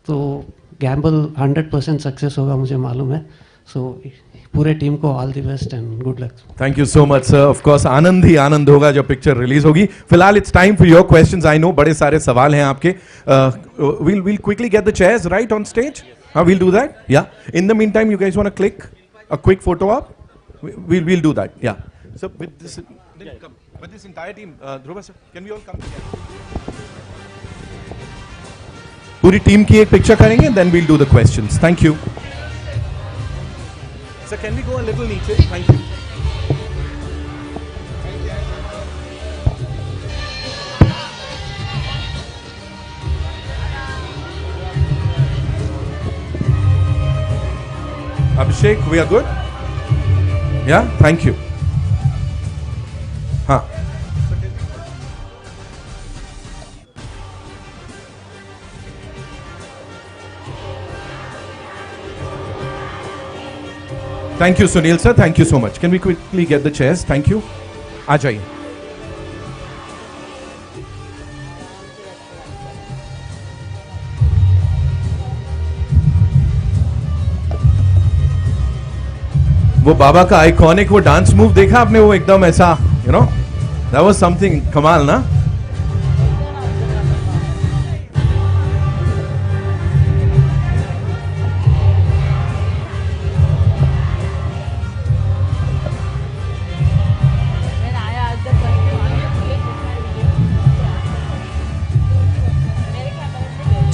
[SPEAKER 8] तो गैम्बल 100% सक्सेस होगा, मुझे मालूम है। सो पूरे टीम को all the best and good luck.
[SPEAKER 2] Thank you so much sir. Of course आनंद ही आनंद होगा जब पिक्चर रिलीज होगी। फिलहाल it's time for your questions. I know बड़े सारे सवाल हैं आपके। we'll quickly get the chairs right on stage. We'll do that. Yeah. In the meantime, you guys want to click a quick photo up? We'll do that. Yeah. So with this entire team, Dhruva sir, can we all come together? पूरी team की एक picture करेंगे, then we'll do the questions. Thank you. Sir, can we go a little नीचे? Thank you. Abhishek, we are good? Yeah, thank you. हाँ. Thank you, Sunil sir. Thank you so much. Can we quickly get the chairs? Thank you. आ जाइए. वो बाबा का iconic वो dance move देखा आपने, वो एकदम ऐसा you know that was something कमाल ना.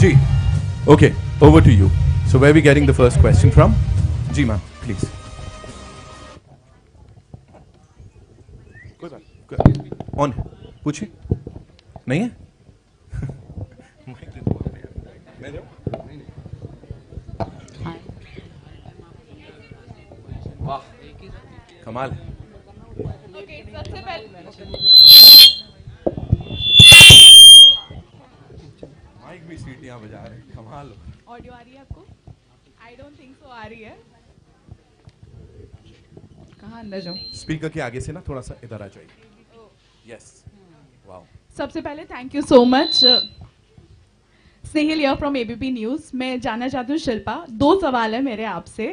[SPEAKER 2] जी, okay, over to you. So where are we getting the first question from? Ji ma'am, please. कोई बात ऑन है, पूछिए. नहीं है? मैं जाऊं? वाह, कमाल है.
[SPEAKER 6] सबसे पहले
[SPEAKER 2] माइक भी सीटियां बजा रहे हैं, कमाल हो.
[SPEAKER 6] ऑडियो आ रही है आपको? आई डोंट थिंक सो आ रही है. कहाँ अंदर जाऊँ?
[SPEAKER 2] स्पीकर के आगे से ना थोड़ा सा इधर आ जाइए. Yes, wow.
[SPEAKER 6] सबसे पहले thank you so much. Snehil from ABP news. मैं जानना चाहती हूँ शिल्पा, 2 सवाल है मेरे आपसे.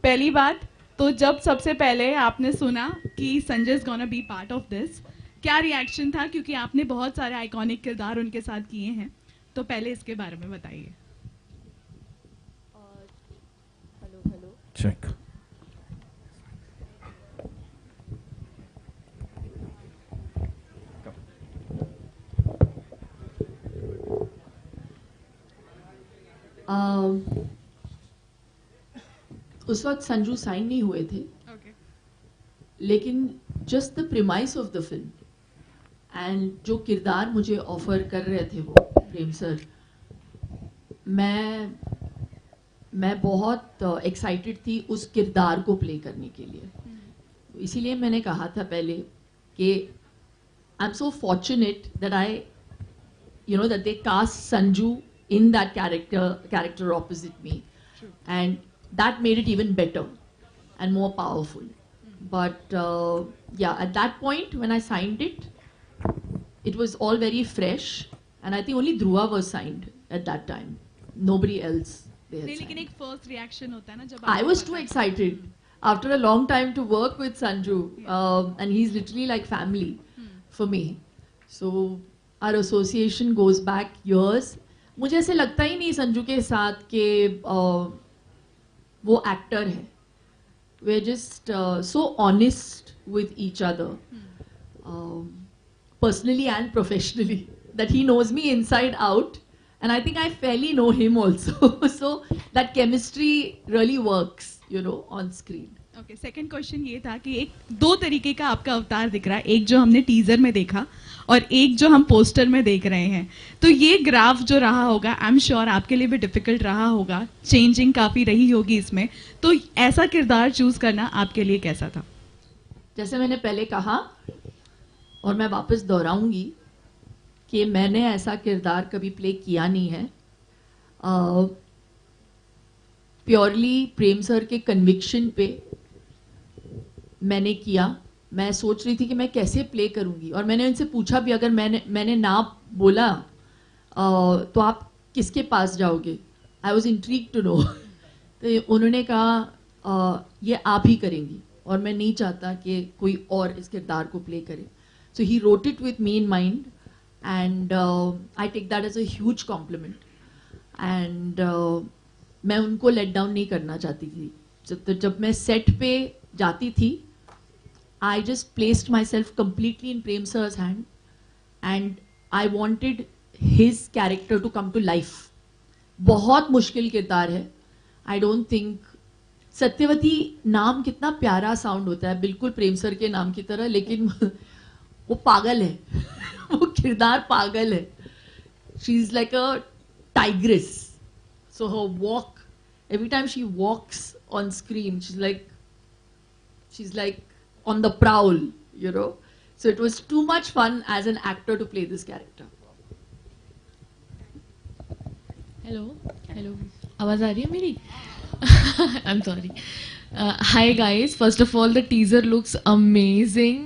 [SPEAKER 6] पहली बात तो जब सबसे पहले आपने सुना कि Sanjay is gonna be part of this, क्या रिएक्शन था? क्योंकि आपने बहुत सारे आइकॉनिक किरदार उनके साथ किए हैं, तो पहले इसके बारे में बताइए.
[SPEAKER 2] चेक.
[SPEAKER 4] उस वक्त संजू साइन नहीं हुए थे, लेकिन just the premise of the film and जो किरदार मुझे ऑफर कर रहे थे वो प्रेम सर, मैं बहुत एक्साइटेड थी उस किरदार को प्ले करने के लिए. इसीलिए मैंने कहा था पहले कि आई am so fortunate that I that they cast Sanju in that character opposite me, and that made it even better and more powerful. But yeah, at that point when I signed it, it was all very fresh, and I think only Dhruva was signed at that time. Nobody else they had
[SPEAKER 6] लेकिन
[SPEAKER 4] signed.
[SPEAKER 6] एक first reaction होता है ना जब
[SPEAKER 4] I was too excited after a long time to work with Sanju, and he's literally like family for me. So our association goes back years. मुझे ऐसे लगता ही नहीं संजू के साथ कि वो एक्टर है. We're just so honest with each other, personally and professionally, that he knows me inside out, and I think I fairly know him also. So that chemistry really works, on screen.
[SPEAKER 6] Okay. Second question ये था कि 2 तरीके का आपका अवतार दिख रहा है, एक जो हमने टीजर में देखा और एक जो हम पोस्टर में देख रहे हैं. तो ये ग्राफ जो रहा होगा, आई एम श्योर आपके लिए भी डिफिकल्ट रहा होगा, चेंजिंग काफ़ी रही होगी इसमें. तो ऐसा किरदार चूज करना आपके लिए कैसा था?
[SPEAKER 4] जैसे मैंने पहले कहा और मैं वापस दोहराऊंगी कि मैंने ऐसा किरदार कभी प्ले किया नहीं है. प्योरली प्रेम सर के कन्विक्शन पे मैंने किया. मैं सोच रही थी कि मैं कैसे प्ले करूंगी, और मैंने उनसे पूछा भी, अगर मैंने ना बोला तो आप किसके पास जाओगे? I was intrigue to know. तो उन्होंने कहा ये आप ही करेंगी, और मैं नहीं चाहता कि कोई और इस किरदार को प्ले करे. So he wrote it with me in mind, and I take that as a huge compliment. And मैं उनको लेट डाउन नहीं करना चाहती थी. तो जब मैं सेट पे जाती थी, I just placed myself completely in Prem sir's hand, and I wanted his character to come to life. बहुत मुश्किल किरदार है. I don't think सत्यवती नाम कितना प्यारा साउंड होता है, बिल्कुल प्रेम सर के नाम की तरह, लेकिन वो पागल है. वो किरदार पागल है. She is like a tigress. So her walk, every time she walks on screen, she's like on the prowl, So it was too much fun as an actor to play this character.
[SPEAKER 9] Hello. आवाज आ रही है मेरी? I'm sorry. Hi guys. First of all, the teaser looks amazing.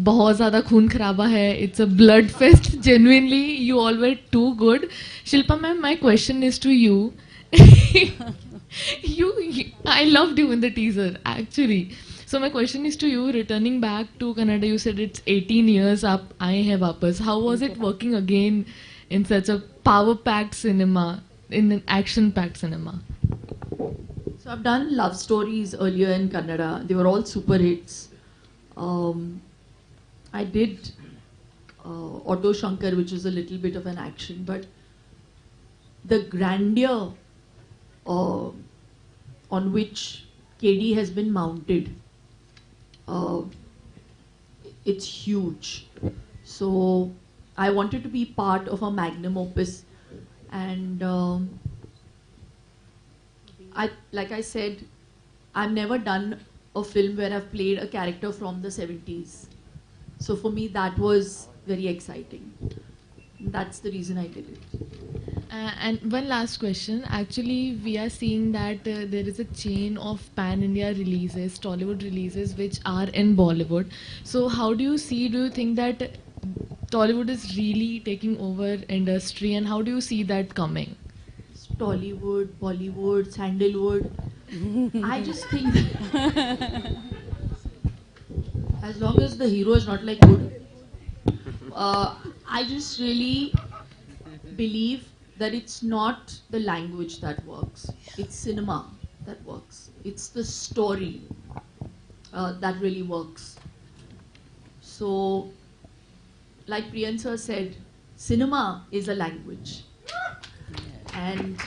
[SPEAKER 9] बहुत ज़्यादा खून खराबा है. It's a blood fest. Genuinely, you all were too good. Shilpa ma'am, my question is to you. I loved you in the teaser, actually. So my question is to you, returning back to Kannada, you said it's 18 years up, I have uppers. How was it working again in such a power-packed cinema, in an action-packed cinema?
[SPEAKER 4] So I've done love stories earlier in Kannada. They were all super hits. I did Auto Shankar, which is a little bit of an action, but the grandeur on which KD has been mounted, it's huge. So I wanted to be part of a magnum opus, and like I said, I've never done a film where I've played a character from the 70s. So for me, that was very exciting. That's the reason I did it.
[SPEAKER 9] And one last question. Actually, we are seeing that there is a chain of pan-India releases, Tollywood releases, which are in Bollywood. So how do you think that Tollywood is really taking over industry, and how do you see that coming?
[SPEAKER 4] Tollywood, Bollywood, Sandalwood. I just think as long as the hero is not like good, I just really believe that it's not the language that works. It's cinema that works. It's the story that really works. So, like Priyan sir said, cinema is a language. And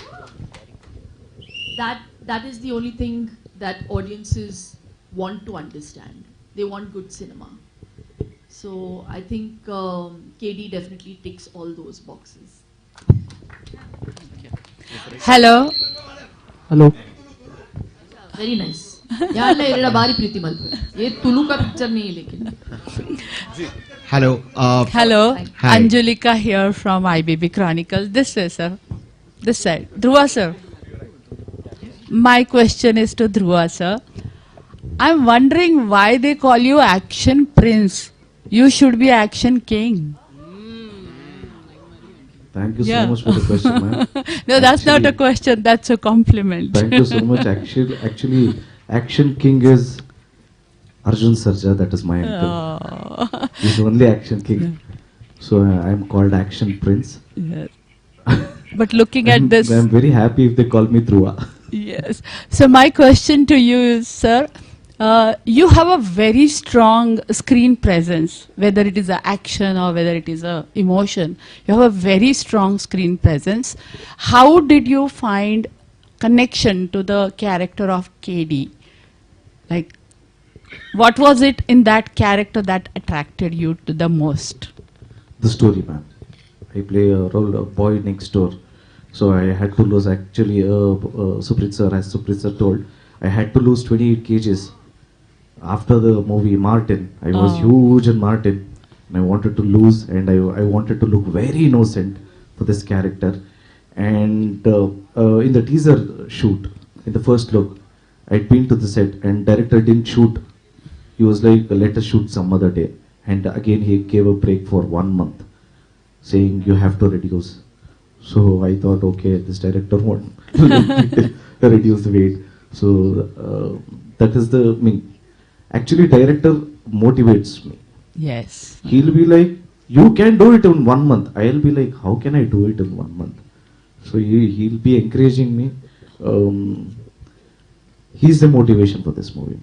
[SPEAKER 4] that is the only thing that audiences want to understand. They want good cinema. So I think KD definitely ticks all those boxes.
[SPEAKER 10] Hello.
[SPEAKER 8] Hello.
[SPEAKER 4] Very nice. यार ले रेडा बारी प्रीति मल पे ये तुलु का picture नहीं है लेकिन.
[SPEAKER 10] Hello.
[SPEAKER 6] Hello.
[SPEAKER 10] Hi.
[SPEAKER 6] Anjulika here from IBB Chronicle. This way, sir. This side. Dhruva, sir. My question is to Dhruva, sir. I'm wondering why they call you Action Prince. You should be Action King.
[SPEAKER 5] Thank you so
[SPEAKER 6] Yeah.
[SPEAKER 5] much for the question, ma'am.
[SPEAKER 6] No, that's not a
[SPEAKER 5] Actually-
[SPEAKER 6] question. That's a compliment.
[SPEAKER 5] Thank you so much. Actually, Action King is Arjun Sarja. That is my uncle.
[SPEAKER 6] Oh.
[SPEAKER 5] He's only Action King. So I'm called Action Prince.
[SPEAKER 6] Yes. But looking at this,
[SPEAKER 5] I'm very happy if they call me Dhruva.
[SPEAKER 6] yes. So my question to you is, sir, you have a very strong screen presence, whether it is a action or whether it is a emotion. You have a very strong screen presence. How did you find connection to the character of KD? Like, what was it in that character that attracted you to the most?
[SPEAKER 5] The story, ma'am. I play a role of boy next door. So I had to lose, actually, Suprit sir, as Suprit sir told, I had to lose 28 kgs. After the movie Martin, I was
[SPEAKER 6] Oh.
[SPEAKER 5] huge in Martin, and I wanted to lose, and I wanted to look very innocent for this character. And in the teaser shoot, in the first look, I'd been to the set, and director didn't shoot. He was like, let us shoot some other day. And again, he gave a break for 1 month, saying you have to reduce. So I thought, okay, this director won't reduce the weight. So that is the, actually director motivates me.
[SPEAKER 6] Yes.
[SPEAKER 5] He'll be like, you can do it in 1 month. I'll be like, how can I do it in 1 month? So he'll be encouraging me. He's the motivation for this movie.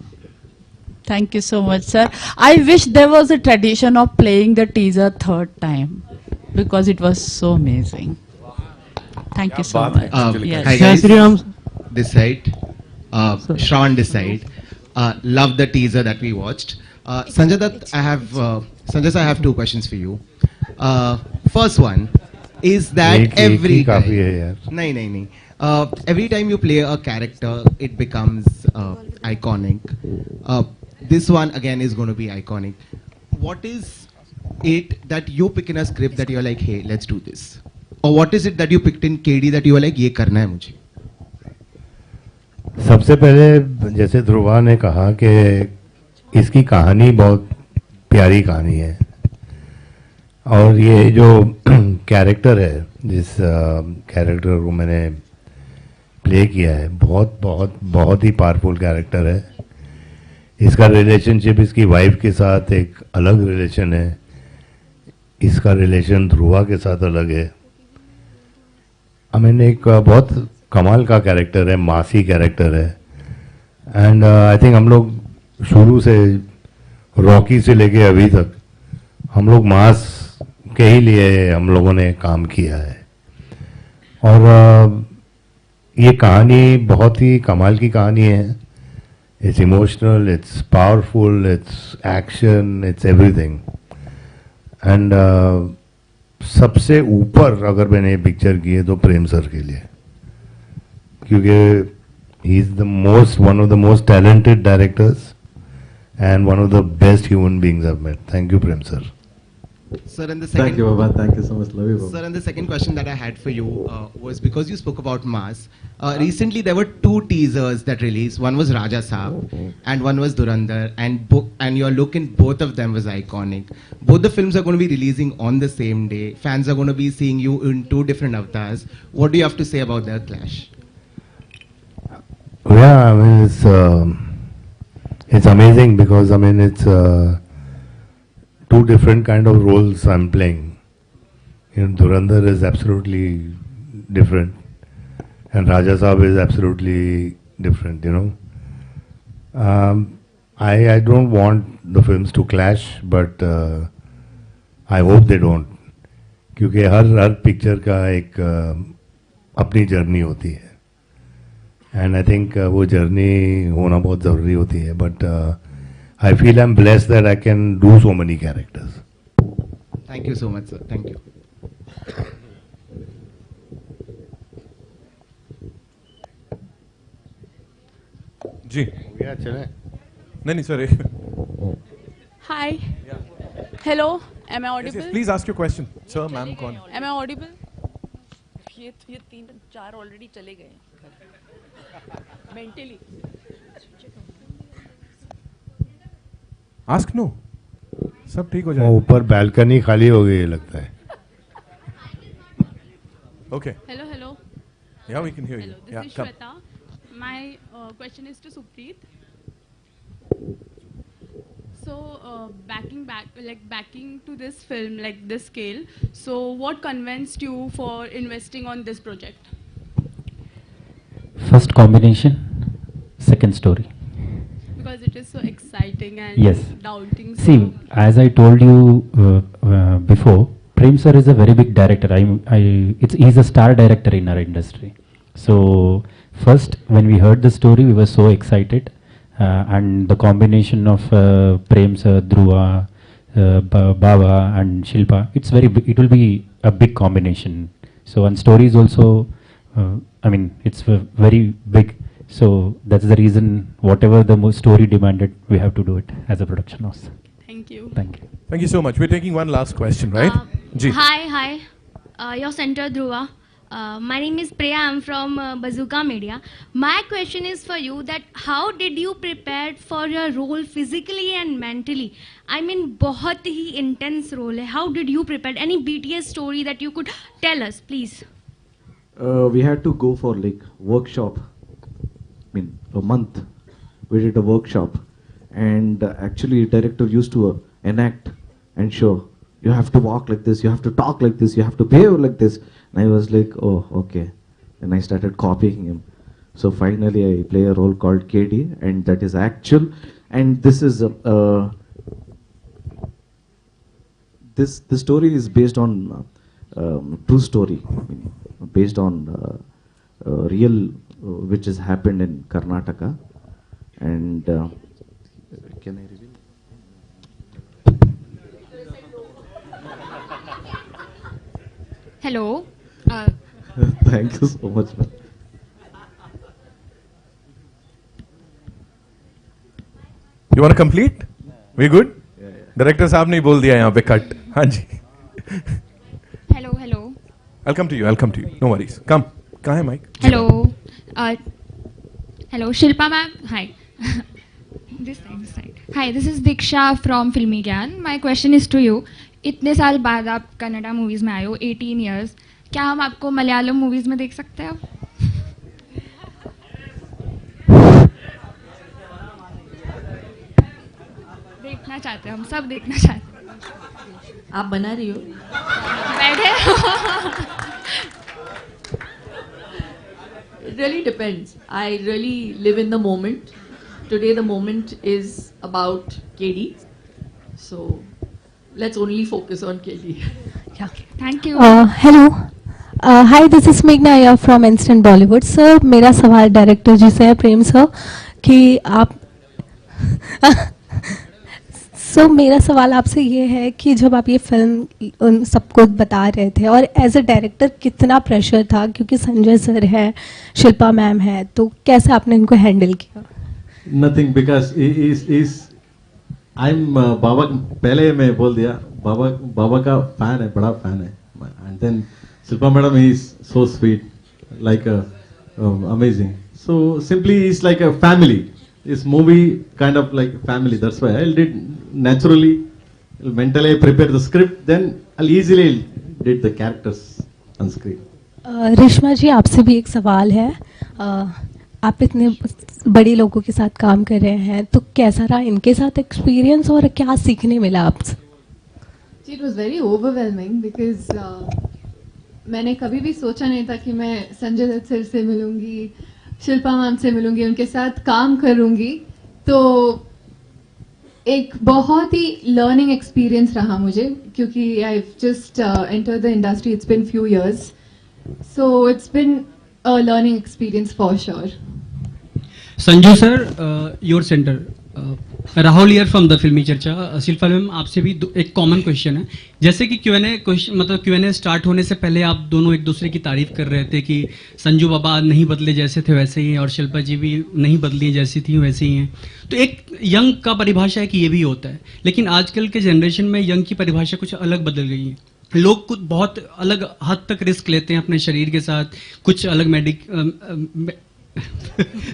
[SPEAKER 6] Thank you so much, sir. I wish there was a tradition of playing the teaser third time because it was so amazing. Thank you so much. Yes.
[SPEAKER 10] Hi guys. This side. Shravan this side. Love the teaser that we watched. Sanjay Dutt, Sanjay, I have 2 questions for you. First one is that every
[SPEAKER 3] काफी है यार.
[SPEAKER 10] nahi. Every time you play a character, it becomes iconic. This one again is going to be iconic. What is it that you pick in a script that you're like, hey, let's do this? Or what is it that you picked in KD that you were like, ये करना है मुझे?
[SPEAKER 3] सबसे पहले जैसे ध्रुवा ने कहा कि इसकी कहानी बहुत प्यारी कहानी है और ये जो कैरेक्टर है जिस कैरेक्टर को मैंने प्ले किया है, बहुत बहुत बहुत ही पावरफुल कैरेक्टर है. इसका रिलेशनशिप इसकी वाइफ के साथ एक अलग रिलेशन है, इसका रिलेशन ध्रुवा के साथ अलग है. आई मीन एक बहुत कमाल का कैरेक्टर है, मासी कैरेक्टर है. एंड आई थिंक हम लोग शुरू से रॉकी से लेके अभी तक हम लोग मास के ही लिए हम लोगों ने काम किया है. और ये कहानी बहुत ही कमाल की कहानी है. It's emotional, it's powerful, it's action, it's everything. And सबसे ऊपर अगर मैंने ये पिक्चर की है तो प्रेम सर के लिए, क्योंकि he is the most one of the most talented directors and one of the best human beings I've met. Thank you, Prem sir.
[SPEAKER 10] Sir, and the second,
[SPEAKER 5] Thank you, Baba. Thank you so much. Love you, Baba.
[SPEAKER 10] Sir, and the second question that I had for you was because you spoke about Mass. Recently, there were 2 teasers that released. One was Raja Saab, and one was Durandar, and your look in both of them was iconic. Both the films are going to be releasing on the same day. Fans are going to be seeing you in 2 different avatars. What do you have to say about their clash?
[SPEAKER 3] Yeah, I mean it's amazing because I mean it's 2 different kind of roles I'm playing. You know, Durandar is absolutely different, and Raja Saab is absolutely different. You know, I don't want the films to clash, but I hope they don't, क्योंकि हर picture का एक अपनी journey होती है. And I think वो journey होना बहुत ज़रूरी होती है. But I feel I am blessed that I can do so many characters.
[SPEAKER 10] Thank you so much, sir. Thank you.
[SPEAKER 2] जी
[SPEAKER 3] चले
[SPEAKER 2] नहीं sir.
[SPEAKER 11] Hi. Hello. Am I audible?
[SPEAKER 2] Please ask your question. Sir ma'am कौन?
[SPEAKER 11] Am I audible?
[SPEAKER 4] ये 3-4 already चले गए mentally.
[SPEAKER 2] Ask no, सब ठीक हो
[SPEAKER 3] वो
[SPEAKER 2] जाएगा.
[SPEAKER 3] ऊपर बैल्कनी खाली हो गई लगता है.
[SPEAKER 2] Okay,
[SPEAKER 11] Hello, hello.
[SPEAKER 2] Yeah we can hear you.
[SPEAKER 11] Hello. This
[SPEAKER 2] yeah
[SPEAKER 11] is
[SPEAKER 2] कम.
[SPEAKER 11] Shweta. My question is to Supreet. So, backing to this film, like this scale. So, what convinced you for investing on this project?
[SPEAKER 7] First combination, second story.
[SPEAKER 11] Because it is so exciting and
[SPEAKER 7] Yes.
[SPEAKER 11] doubting.
[SPEAKER 7] See,
[SPEAKER 11] So,
[SPEAKER 7] as I told you before, Prem sir is a very big director. He's a star director in our industry. So first, when we heard the story, we were so excited, and the combination of Prem sir, Dhruva, Baba, and Shilpa, it's very big. It will be a big combination. So and story is also, I mean, it's very big. So that's the reason, whatever the story demanded, we have to do it as a production house.
[SPEAKER 11] thank you.
[SPEAKER 7] Thank you.
[SPEAKER 2] Thank you so much. We're taking one last question, right? जी.
[SPEAKER 12] Hi. Your center Dhruva. My name is Priya. I'm from Bazooka Media. My question is for you that how did you prepare for your role physically and mentally? I mean, बहुत ही intense role है. How did you prepare? Any BTS story that you could tell us, please?
[SPEAKER 5] We had to go for like workshop. I mean, a month. We did a workshop, and actually, director used to enact and show. You have to walk like this. You have to talk like this. You have to behave like this. And I was like, oh, okay. And I started copying him. So finally, I play a role called KD, and that is actual. And this is this story is based on true story, based on real which has happened in Karnataka. And can I reveal?
[SPEAKER 12] Hello.
[SPEAKER 5] Thank you so much, man.
[SPEAKER 2] You want to complete? We good? Director साहब ने बोल दिया यहाँ पे cut. हाँ जी.
[SPEAKER 12] Hello.
[SPEAKER 2] I'll come to you. No worries. Come. कहाँ है mic?
[SPEAKER 12] Hello. Hello, Shilpa ma'am. Hi. This side. Hi, this is Diksha from Filmi Gyan. My question is to you. इतने साल बाद आप कन्नड़ा मूवीज में आए हो, 18 years. क्या हम आपको मलयालम मूवीज में देख सकते हैं अब?
[SPEAKER 11] देखना चाहते हैं, हम सब देखना चाहते हैं।
[SPEAKER 4] आप बना रही हो?
[SPEAKER 11] बैठे
[SPEAKER 4] It really depends. I really live in the moment. Today the moment is about KD. So let's only focus on KD.
[SPEAKER 11] Thank you.
[SPEAKER 13] Hello, hi, this is मेघना Iyer from instant Bollywood. Sir, मेरा सवाल director जी से है, प्रेम sir, कि आप sir मेरा सवाल आपसे ये है कि जब आप ये फिल्म उन सबको बता रहे थे और एज अ डायरेक्टर कितना प्रेशर था, क्योंकि संजय सर है, शिल्पा मैम है, तो कैसे आपने इनको हैंडल किया?
[SPEAKER 1] नथिंग, बिकॉज बाबा, पहले मैं बोल दिया, बाबा का फैन है, बड़ा फैन है, and then Shilpa madam is so sweet, like amazing, so simply is like a family. This movie kind of like family. That's why I did naturally, mentally I prepared the script. Then I'll easily did the characters on screen.
[SPEAKER 13] Reshma ji, आपसे भी एक सवाल है। आप इतने बड़े लोगों के साथ काम कर रहे हैं, तो कैसा रहा इनके साथ एक्सपीरियंस और क्या सीखने मिला आपसे?
[SPEAKER 6] जी, it was very overwhelming because मैंने कभी भी सोचा नहीं था कि मैं संजय दत्त सर से मिलूंगी, शिल्पा मैम से मिलूंगी, उनके साथ काम करूंगी। तो एक बहुत ही लर्निंग एक्सपीरियंस रहा मुझे, क्योंकि I just enter the industry, it's been few years, so it's been a learning experience for sure.
[SPEAKER 14] Sanju sir, your centre, Rahul here from the फिल्मी चर्चा। शिल्पा मैम, आपसे भी एक कॉमन क्वेश्चन है। जैसे कि क्यूएनए स्टार्ट होने से पहले आप दोनों एक दूसरे की तारीफ कर रहे थे कि संजू बाबा नहीं बदले, जैसे थे वैसे ही हैं, और शिल्पा जी भी नहीं बदली, जैसी थी वैसे ही हैं। तो एक यंग का परिभाषा है कि ये भी होता है, लेकिन आजकल के जनरेशन में यंग की परिभाषा कुछ अलग बदल गई है। लोग कुछ बहुत अलग हद तक रिस्क लेते हैं अपने शरीर के साथ, कुछ अलग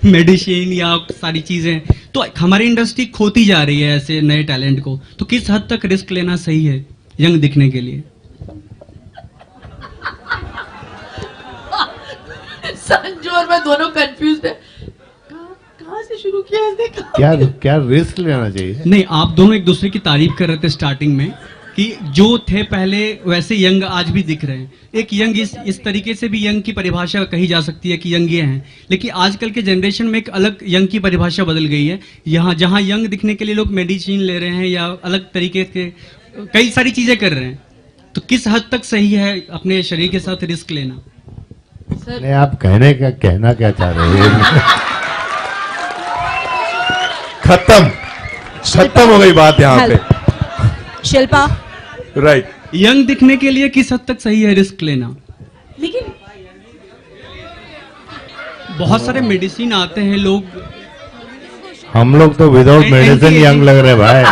[SPEAKER 14] मेडिसिन या सारी चीजें, तो हमारी इंडस्ट्री खोती जा रही है ऐसे नए टैलेंट को। तो किस हद तक रिस्क लेना सही है यंग दिखने के लिए?
[SPEAKER 4] संजू और मैं दोनों कंफ्यूज है, कहाँ से शुरू किया इसने?
[SPEAKER 3] क्या रिस्क लेना चाहिए?
[SPEAKER 14] नहीं, आप दोनों एक दूसरे की तारीफ कर रहे थे स्टार्टिंग में कि जो थे पहले वैसे यंग आज भी दिख रहे हैं। एक यंग इस तरीके से भी यंग की परिभाषा कही जा सकती है कि यंग ये हैं, लेकिन आजकल के जनरेशन में एक अलग यंग की परिभाषा बदल गई है। यहाँ जहाँ यंग दिखने के लिए लोग मेडिसिन ले रहे हैं या अलग तरीके के कई सारी चीजें कर रहे हैं, तो किस हद तक सही है अपने शरीर के साथ रिस्क लेना?
[SPEAKER 3] नहीं, आप कहना क्या चाह रहे हैं?
[SPEAKER 2] खत्म हो गई बात यहाँ पे।
[SPEAKER 15] शिल्पा,
[SPEAKER 2] राइट,
[SPEAKER 14] यंग दिखने के लिए किस हद तक सही है रिस्क लेना?
[SPEAKER 4] लेकिन
[SPEAKER 14] बहुत सारे मेडिसिन आते हैं, लोग,
[SPEAKER 3] हम लोग तो विदाउट मेडिसिन यंग लग रहे भाई।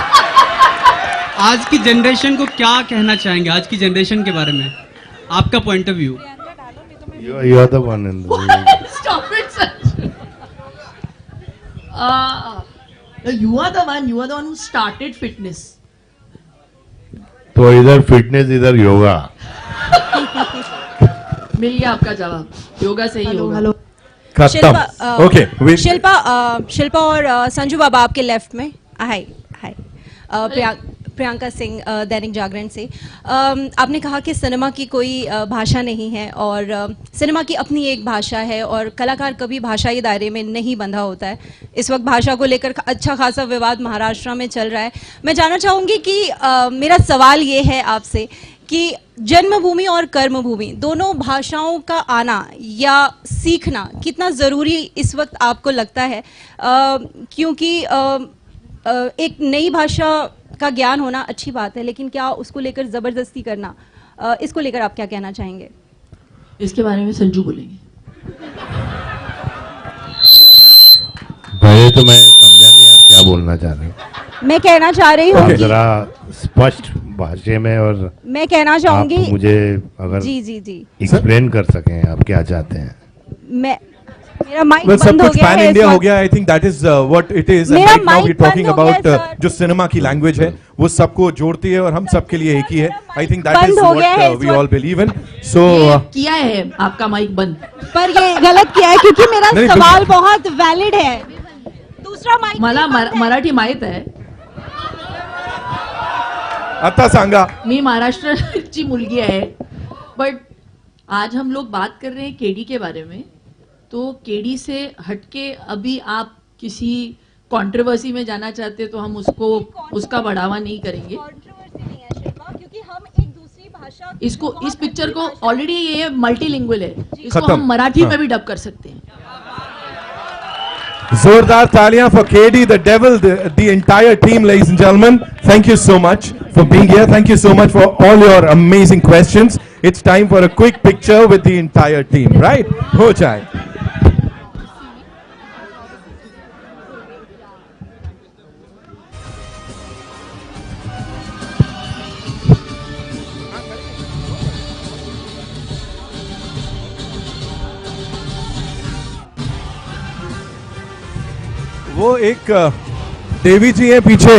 [SPEAKER 14] आज की जनरेशन को क्या कहना चाहेंगे, आज की जनरेशन के बारे में आपका point of view?
[SPEAKER 3] You are the one in the
[SPEAKER 4] Stop it, Sanjay. You are the one who started fitness.
[SPEAKER 3] तो इधर फिटनेस, इधर योगा।
[SPEAKER 4] मिल गया आपका जवाब, योगा से ही होगा।
[SPEAKER 2] ओके,
[SPEAKER 15] शिल्पा और संजू बाबा आपके लेफ्ट में। हाय हाय, प्रियंका सिंह, दैनिक जागरण से। आपने कहा कि सिनेमा की कोई भाषा नहीं है और सिनेमा की अपनी एक भाषा है और कलाकार कभी भाषाई दायरे में नहीं बंधा होता है। इस वक्त भाषा को लेकर अच्छा खासा विवाद महाराष्ट्र में चल रहा है। मैं जानना चाहूँगी कि मेरा सवाल ये है आपसे कि जन्मभूमि और कर्मभूमि दोनों भाषाओं का आना या सीखना कितना ज़रूरी इस वक्त आपको लगता है? क्योंकि एक नई भाषा का ज्ञान होना अच्छी बात है, लेकिन क्या उसको लेकर ज़बरदस्ती करना, इसको लेकर आप क्या कहना चाहेंगे?
[SPEAKER 4] इसके बारे में संजू बोलेंगे।
[SPEAKER 3] पहले तो मैं समझा नहीं आप क्या बोलना चाह रहे हो।
[SPEAKER 15] मैं कहना चाह रही हूँ कि
[SPEAKER 3] जरा स्पष्ट भाषा में, और
[SPEAKER 15] मैं कहना चाहूँगी
[SPEAKER 3] आप मुझे अगर
[SPEAKER 15] जी
[SPEAKER 3] एक्सप्लेन कर सकें आप क्या चाहते हैं।
[SPEAKER 15] मेरा माइक
[SPEAKER 2] सब
[SPEAKER 15] बंद हो
[SPEAKER 2] कुछ
[SPEAKER 15] गया
[SPEAKER 2] पैन
[SPEAKER 15] है
[SPEAKER 2] इंडिया हो गया। I think that is what it is.
[SPEAKER 15] मेरा
[SPEAKER 2] right now we
[SPEAKER 15] mic
[SPEAKER 2] talking
[SPEAKER 15] बंद हो गया,
[SPEAKER 2] अबाउट जो सिनेमा की लैंग्वेज है वो सबको जोड़ती है और हम सबके लिए एक ही है। आई थिंक दैट
[SPEAKER 15] बंद
[SPEAKER 2] इज
[SPEAKER 15] हो गया है
[SPEAKER 2] what
[SPEAKER 15] is
[SPEAKER 2] we all believe in. सो
[SPEAKER 4] किया है आपका माइक बंद,
[SPEAKER 15] पर ये गलत किया है क्योंकि मेरा
[SPEAKER 2] नहीं,
[SPEAKER 15] सवाल बहुत वैलिड है। दूसरा माइक
[SPEAKER 4] मला मराठी माहित आहे।
[SPEAKER 2] आता सांगा.
[SPEAKER 4] मी महाराष्ट्राची मुलगी आहे, बट आज हम लोग बात कर रहे हैं केडी के बारे में. तो केडी से हटके अभी आप किसी कंट्रोवर्सी में जाना चाहते हैं तो हम उसका बढ़ावा नहीं करेंगे.
[SPEAKER 15] क्योंकि हम एक दूसरी भाषा
[SPEAKER 4] इसको, इस पिक्चर को ऑलरेडी ये मल्टीलिंगुअल है, इसको
[SPEAKER 2] खत्म.
[SPEAKER 4] हम मराठी
[SPEAKER 2] हाँ.
[SPEAKER 4] में भी डब कर सकते हैं.
[SPEAKER 2] जोरदार तालियां for KD, the devil, the entire team, ladies and gentlemen. Thank you so much for being here. Thank you so much for all your amazing questions. It's time for a quick picture with the entire team, right? Ho jaye. वो एक देवी जी हैं पीछे.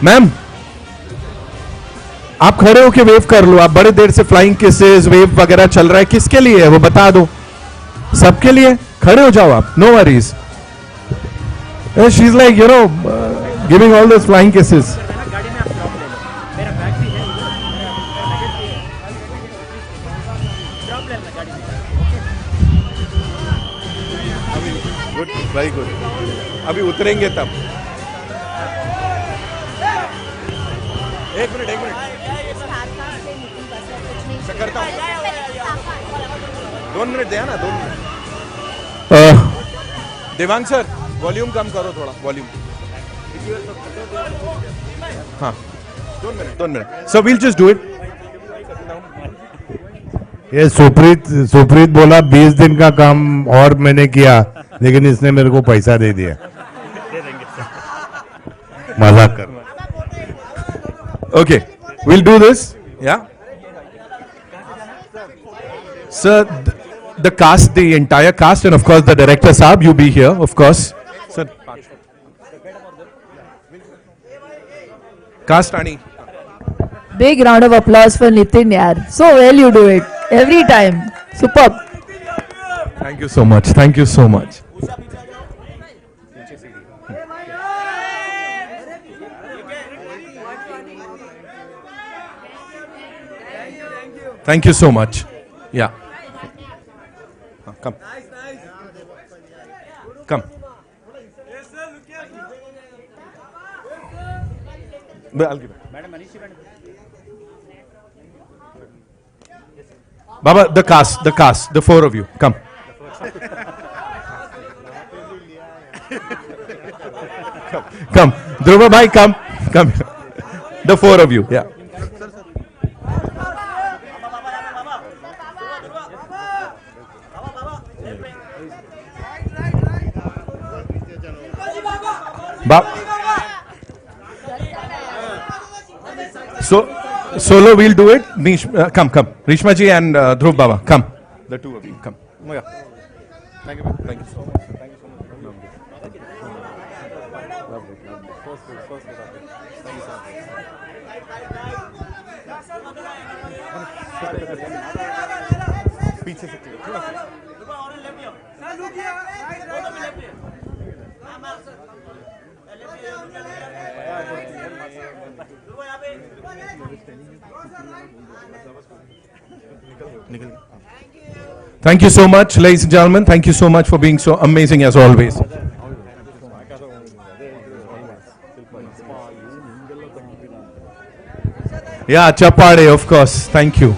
[SPEAKER 2] Ma'am, आप खड़े होके wave कर लो. आप बड़े देर से फ्लाइंग किसेस वेव वगैरह चल रहा है, किसके लिए है वो बता दो. सबके लिए खड़े हो जाओ आप, no worries. She is like you know giving all those flying kisses. Good, very good. अभी उतरेंगे तब. एक मिनट करता हूं. 2 मिनट दिया ना, 2 मिनट. देवांग सर, वॉल्यूम कम करो थोड़ा, वॉल्यूम. हाँ, 2 minute. So we'll just do it.
[SPEAKER 3] ये सुप्रीत बोला 20 दिन का काम और मैंने किया, लेकिन इसने मेरे को पैसा दे दिया. मजाक कर.
[SPEAKER 2] Okay, we'll do this. Yeah. Sir, the cast, the entire cast, and of course the director Saab, you be here, of course. Sir, cast Ani.
[SPEAKER 4] Big round of applause for Nitin yaar. So well you do it. Every time. Superb.
[SPEAKER 2] Thank you so much. Thank you so much. Thank you so much. Yeah. Come. Come. I'll give it. Baba, the cast, the 4 of you. Come. Come. Dhruva bhai, come. Come. The 4 of you. Yeah. Solo we'll do it. Come. Rishma ji and Dhruv Baba, come. The 2 of you, come. Oh, yeah. Thank you so much. Thank you so much. पीछे से Thank you so much, ladies and gentlemen. Thank you so much for being so amazing as always. Yeah, Chapade, of course. Thank you.